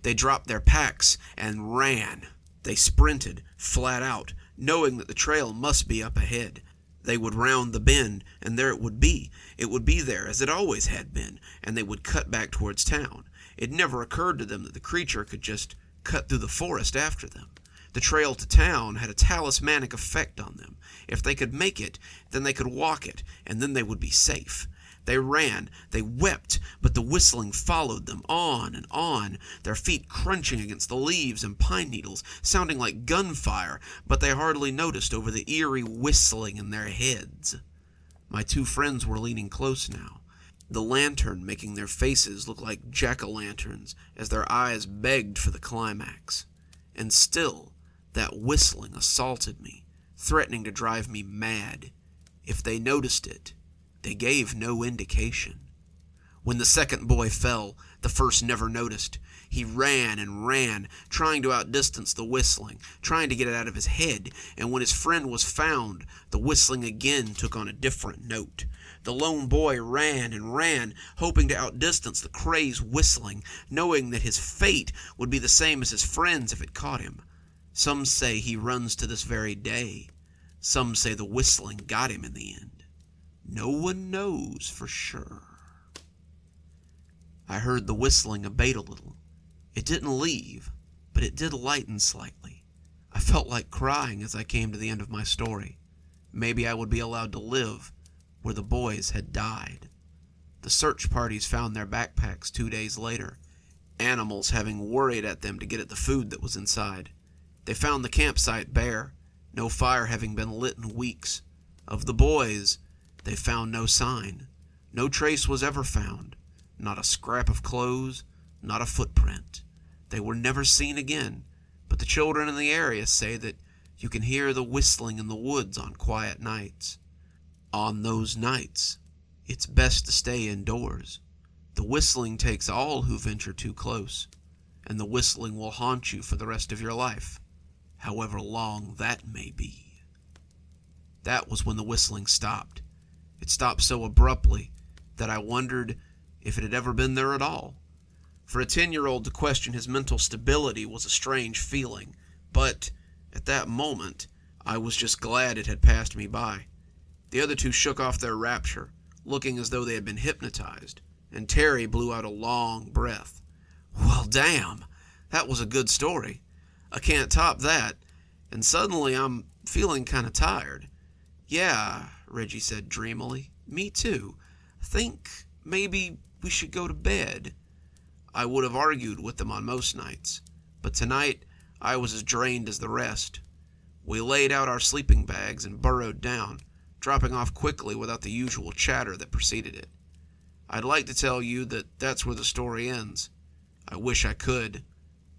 They dropped their packs and ran. They sprinted, flat out, knowing that the trail must be up ahead. They would round the bend, and there it would be. It would be there, as it always had been, and they would cut back towards town. It never occurred to them that the creature could just cut through the forest after them. The trail to town had a talismanic effect on them. If they could make it, then they could walk it, and then they would be safe. They ran, they wept, but the whistling followed them on, their feet crunching against the leaves and pine needles, sounding like gunfire, but they hardly noticed over the eerie whistling in their heads. My two friends were leaning close now, the lantern making their faces look like jack-o'-lanterns as their eyes begged for the climax. And still, that whistling assaulted me, threatening to drive me mad. If they noticed it, they gave no indication. When the second boy fell, the first never noticed. He ran and ran, trying to outdistance the whistling, trying to get it out of his head, and when his friend was found, the whistling again took on a different note. The lone boy ran and ran, hoping to outdistance the crazed whistling, knowing that his fate would be the same as his friend's if it caught him. Some say he runs to this very day. Some say the whistling got him in the end. No one knows for sure. I heard the whistling abate a little. It didn't leave, but it did lighten slightly. I felt like crying as I came to the end of my story. Maybe I would be allowed to live where the boys had died. The search parties found their backpacks 2 days later, animals having worried at them to get at the food that was inside. They found the campsite bare, no fire having been lit in weeks. Of the boys, they found no sign. No trace was ever found. Not a scrap of clothes, not a footprint. They were never seen again, but the children in the area say that you can hear the whistling in the woods on quiet nights. On those nights, it's best to stay indoors. The whistling takes all who venture too close, and the whistling will haunt you for the rest of your life, however long that may be. That was when the whistling stopped. It stopped so abruptly that I wondered if it had ever been there at all. For a 10-year-old to question his mental stability was a strange feeling, but at that moment, I was just glad it had passed me by. The other two shook off their rapture, looking as though they had been hypnotized, and Terry blew out a long breath. Well, damn, that was a good story. I can't top that, and suddenly I'm feeling kind of tired. Yeah, Reggie said dreamily. Me too. I think maybe we should go to bed. I would have argued with them on most nights, but tonight I was as drained as the rest. We laid out our sleeping bags and burrowed down, dropping off quickly without the usual chatter that preceded it. I'd like to tell you that that's where the story ends. I wish I could,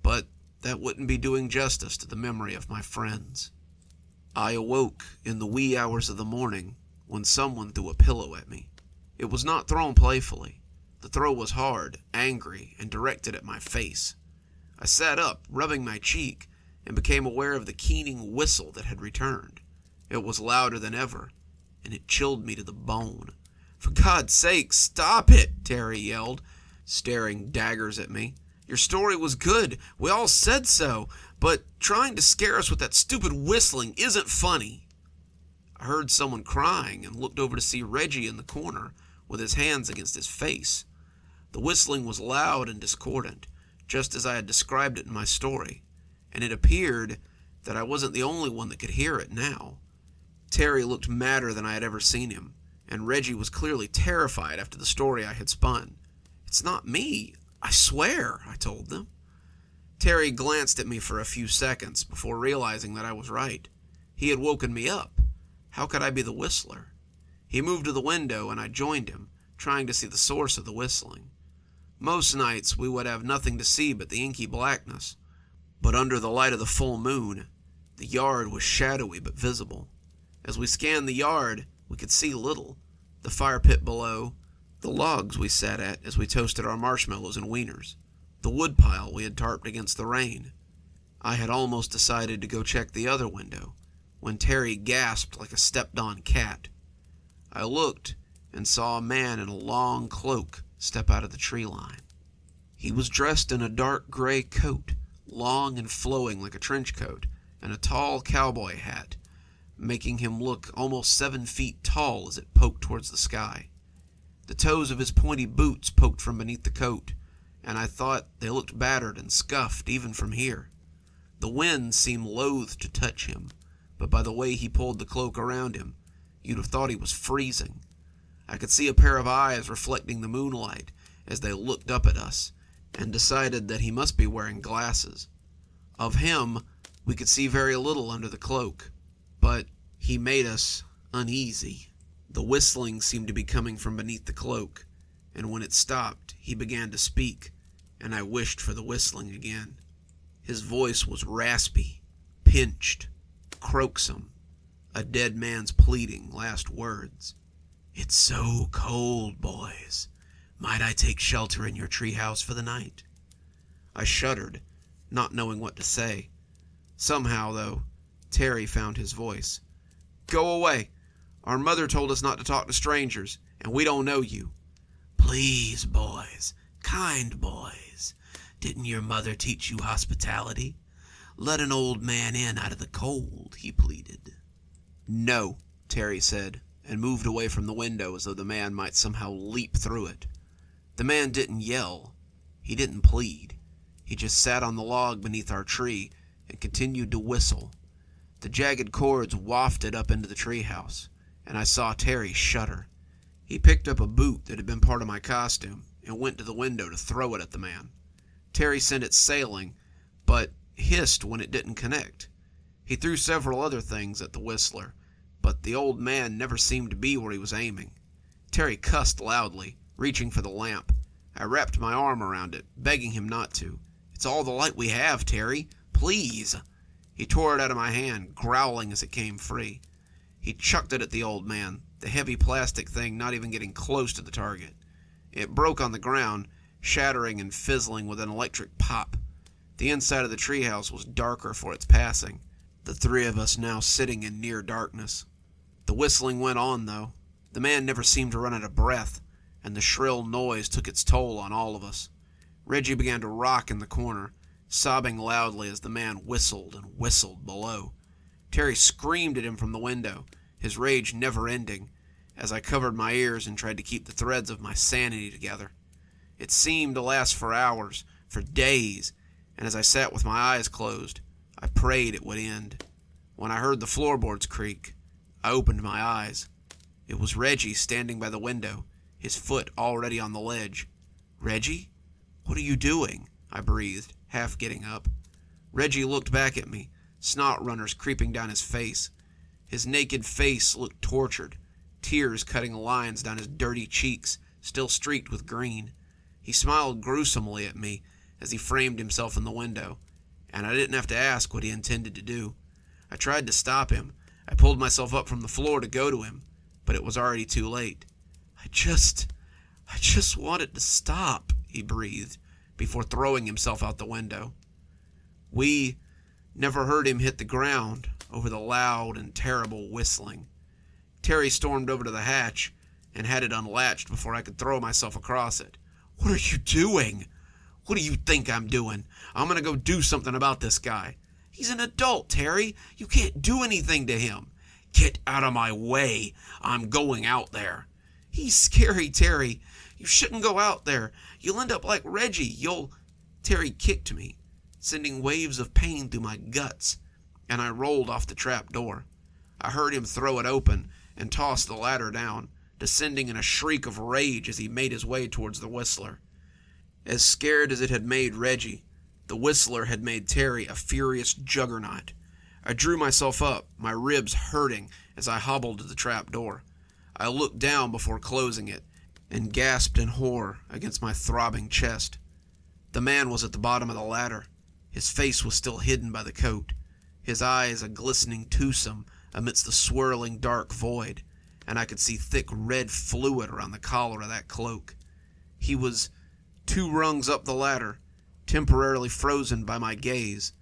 but that wouldn't be doing justice to the memory of my friends. I awoke in the wee hours of the morning when someone threw a pillow at me. It was not thrown playfully. The throw was hard, angry, and directed at my face. I sat up, rubbing my cheek, and became aware of the keening whistle that had returned. It was louder than ever, and it chilled me to the bone. For God's sake, stop it, Terry yelled, staring daggers at me. Your story was good. We all said so, but trying to scare us with that stupid whistling isn't funny. I heard someone crying and looked over to see Reggie in the corner with his hands against his face. The whistling was loud and discordant, just as I had described it in my story, and it appeared that I wasn't the only one that could hear it now. Terry looked madder than I had ever seen him, and Reggie was clearly terrified after the story I had spun. It's not me, I swear, I told them. Terry glanced at me for a few seconds before realizing that I was right. He had woken me up. How could I be the whistler? He moved to the window and I joined him, trying to see the source of the whistling. Most nights we would have nothing to see but the inky blackness, but under the light of the full moon, the yard was shadowy but visible. As we scanned the yard, we could see little. The fire pit below, the logs we sat at as we toasted our marshmallows and wieners, the woodpile we had tarped against the rain. I had almost decided to go check the other window, when Terry gasped like a stepped-on cat. I looked and saw a man in a long cloak step out of the tree line. He was dressed in a dark gray coat, long and flowing like a trench coat, and a tall cowboy hat, making him look almost 7 feet tall as it poked towards the sky. The toes of his pointy boots poked from beneath the coat, and I thought they looked battered and scuffed even from here. The wind seemed loath to touch him, but by the way he pulled the cloak around him, you'd have thought he was freezing. I could see a pair of eyes reflecting the moonlight as they looked up at us, and decided that he must be wearing glasses. Of him, we could see very little under the cloak, but he made us uneasy. The whistling seemed to be coming from beneath the cloak, and when it stopped, he began to speak, and I wished for the whistling again. His voice was raspy, pinched, croaksome, a dead man's pleading last words. It's so cold, boys. Might I take shelter in your treehouse for the night? I shuddered, not knowing what to say. Somehow, though, Terry found his voice. Go away. Our mother told us not to talk to strangers, and we don't know you. Please, boys, kind boys. Didn't your mother teach you hospitality? Let an old man in out of the cold, he pleaded. No, Terry said, and moved away from the window as though the man might somehow leap through it. The man didn't yell. He didn't plead. He just sat on the log beneath our tree and continued to whistle. The jagged cords wafted up into the treehouse, and I saw Terry shudder. He picked up a boot that had been part of my costume and went to the window to throw it at the man. Terry sent it sailing, but hissed when it didn't connect. He threw several other things at the whistler, but the old man never seemed to be where he was aiming. Terry cussed loudly, reaching for the lamp. I wrapped my arm around it, begging him not to. It's all the light we have, Terry. Please. He tore it out of my hand, growling as it came free. He chucked it at the old man, the heavy plastic thing not even getting close to the target. It broke on the ground, shattering and fizzling with an electric pop. The inside of the treehouse was darker for its passing, the three of us now sitting in near darkness. The whistling went on, though. The man never seemed to run out of breath, and the shrill noise took its toll on all of us. Reggie began to rock in the corner, sobbing loudly as the man whistled and whistled below. Terry screamed at him from the window, his rage never ending, as I covered my ears and tried to keep the threads of my sanity together. It seemed to last for hours, for days, and as I sat with my eyes closed, I prayed it would end. When I heard the floorboards creak, I opened my eyes. It was Reggie standing by the window, his foot already on the ledge. Reggie? What are you doing? I breathed, half getting up. Reggie looked back at me, snot runners creeping down his face. His naked face looked tortured, tears cutting lines down his dirty cheeks, still streaked with green. He smiled gruesomely at me as he framed himself in the window, and I didn't have to ask what he intended to do. I tried to stop him. I pulled myself up from the floor to go to him, but it was already too late. I just want it to stop, he breathed, before throwing himself out the window. We never heard him hit the ground over the loud and terrible whistling. Terry stormed over to the hatch and had it unlatched before I could throw myself across it. What are you doing? What do you think I'm doing? I'm going to go do something about this guy. He's an adult, Terry. You can't do anything to him. Get out of my way. I'm going out there. He's scary, Terry. You shouldn't go out there. You'll end up like Reggie. Terry kicked me, sending waves of pain through my guts, and I rolled off the trap door. I heard him throw it open and toss the ladder down, descending in a shriek of rage as he made his way towards the whistler. As scared as it had made Reggie, the whistler had made Terry a furious juggernaut. I drew myself up, my ribs hurting as I hobbled to the trap door. I looked down before closing it and gasped in horror against my throbbing chest. The man was at the bottom of the ladder. His face was still hidden by the coat, his eyes a glistening twosome amidst the swirling dark void, and I could see thick red fluid around the collar of that cloak. He was 2 rungs up the ladder, temporarily frozen by my gaze,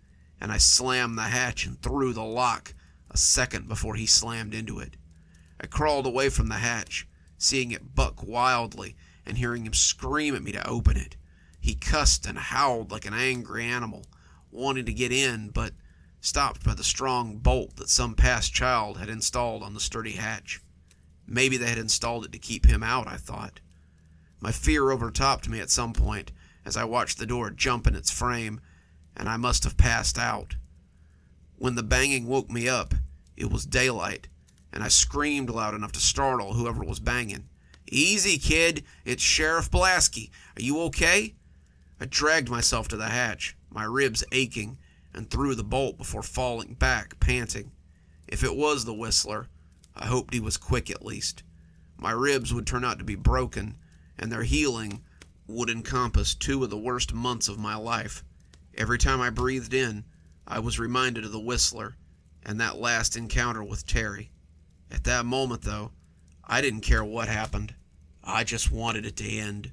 and I slammed the hatch and threw the lock a second before he slammed into it. I crawled away from the hatch, seeing it buck wildly and hearing him scream at me to open it. He cussed and howled like an angry animal, wanting to get in, but stopped by the strong bolt that some past child had installed on the sturdy hatch. Maybe they had installed it to keep him out, I thought. My fear overtopped me at some point as I watched the door jump in its frame, and I must have passed out. When the banging woke me up, it was daylight, and I screamed loud enough to startle whoever was banging. Easy, kid. It's Sheriff Blaski. Are you okay? I dragged myself to the hatch, my ribs aching, and threw the bolt before falling back, panting. If it was the whistler, I hoped he was quick at least. My ribs would turn out to be broken, and their healing would encompass 2 of the worst months of my life. Every time I breathed in, I was reminded of the whistler and that last encounter with Terry. At that moment, though, I didn't care what happened. I just wanted it to end.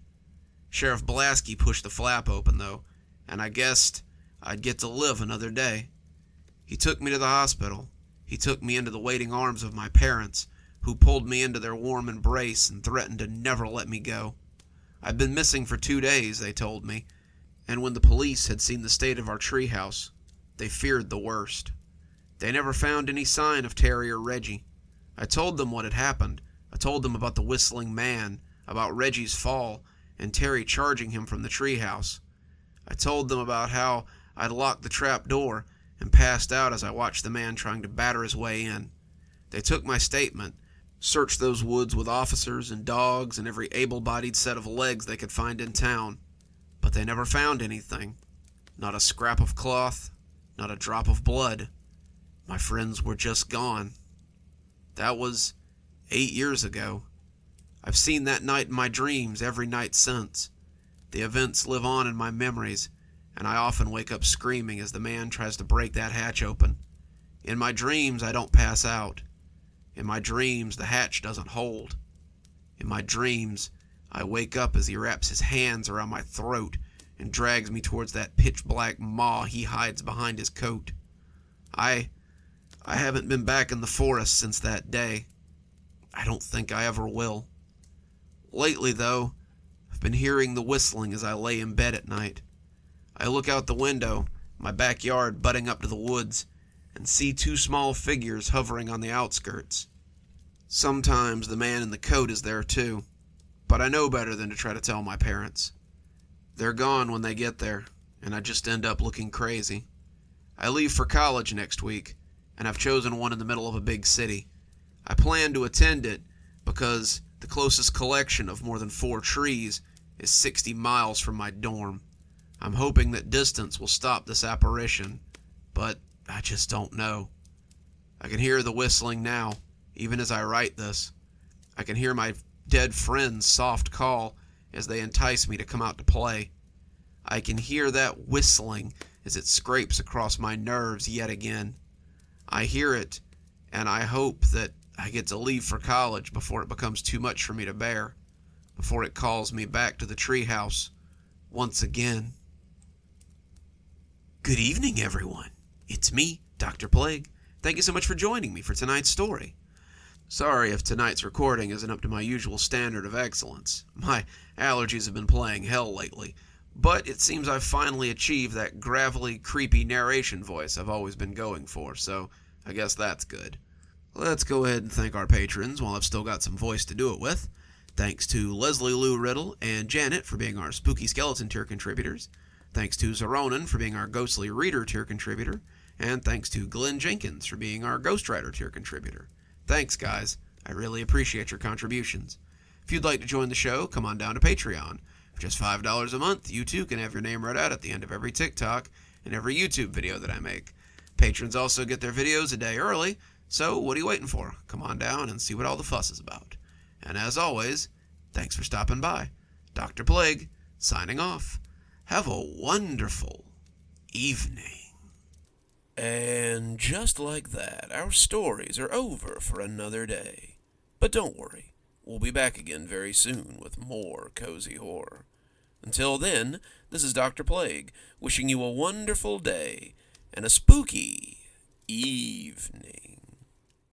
Sheriff Blaski pushed the flap open, though, and I guessed I'd get to live another day. He took me to the hospital. He took me into the waiting arms of my parents, who pulled me into their warm embrace and threatened to never let me go. I'd been missing for 2 days, they told me, and when the police had seen the state of our treehouse, They feared the worst. They never found any sign of Terry or Reggie. I told them what had happened. I told them about the whistling man, about Reggie's fall, and Terry charging him from the treehouse. I told them about how I'd locked the trap door and passed out as I watched the man trying to batter his way in. They took my statement, searched those woods with officers and dogs and every able-bodied set of legs they could find in town, but they never found anything. Not a scrap of cloth, not a drop of blood. My friends were just gone. That was 8 years ago. I've seen that night in my dreams every night since. The events live on in my memories, and I often wake up screaming as the man tries to break that hatch open. In my dreams, I don't pass out. In my dreams, the hatch doesn't hold. In my dreams, I wake up as he wraps his hands around my throat and drags me towards that pitch-black maw he hides behind his coat. I haven't been back in the forest since that day. I don't think I ever will. Lately, though, I've been hearing the whistling as I lay in bed at night. I look out the window, my backyard butting up to the woods, and see two small figures hovering on the outskirts. Sometimes the man in the coat is there too, but I know better than to try to tell my parents. They're gone when they get there, and I just end up looking crazy. I leave for college next week, and I've chosen one in the middle of a big city. I plan to attend it because the closest collection of more than 4 trees is 60 miles from my dorm. I'm hoping that distance will stop this apparition, but I just don't know. I can hear the whistling now, even as I write this. I can hear my dead friend's soft call as they entice me to come out to play. I can hear that whistling as it scrapes across my nerves yet again. I hear it, and I hope that I get to leave for college before it becomes too much for me to bear, before it calls me back to the treehouse once again. Good evening, everyone. It's me, Dr. Plague. Thank you so much for joining me for tonight's story. Sorry if tonight's recording isn't up to my usual standard of excellence. My allergies have been playing hell lately, but it seems I've finally achieved that gravelly, creepy narration voice I've always been going for, so I guess that's good. Let's go ahead and thank our patrons while I've still got some voice to do it with. Thanks to Leslie Lou Riddle and Janet for being our Spooky Skeleton tier contributors. Thanks to Xaronan for being our Ghostly Reader tier contributor. And thanks to Glenn Jenkins for being our Ghostwriter tier contributor. Thanks, guys. I really appreciate your contributions. If you'd like to join the show, come on down to Patreon. For just $5 a month, you too can have your name read out at the end of every TikTok and every YouTube video that I make. Patrons also get their videos a day early, so what are you waiting for? Come on down and see what all the fuss is about. And as always, thanks for stopping by. Dr. Plague, signing off. Have a wonderful evening. And just like that, our stories are over for another day. But don't worry, we'll be back again very soon with more cozy horror. Until then, this is Dr. Plague, wishing you a wonderful day and a spooky evening.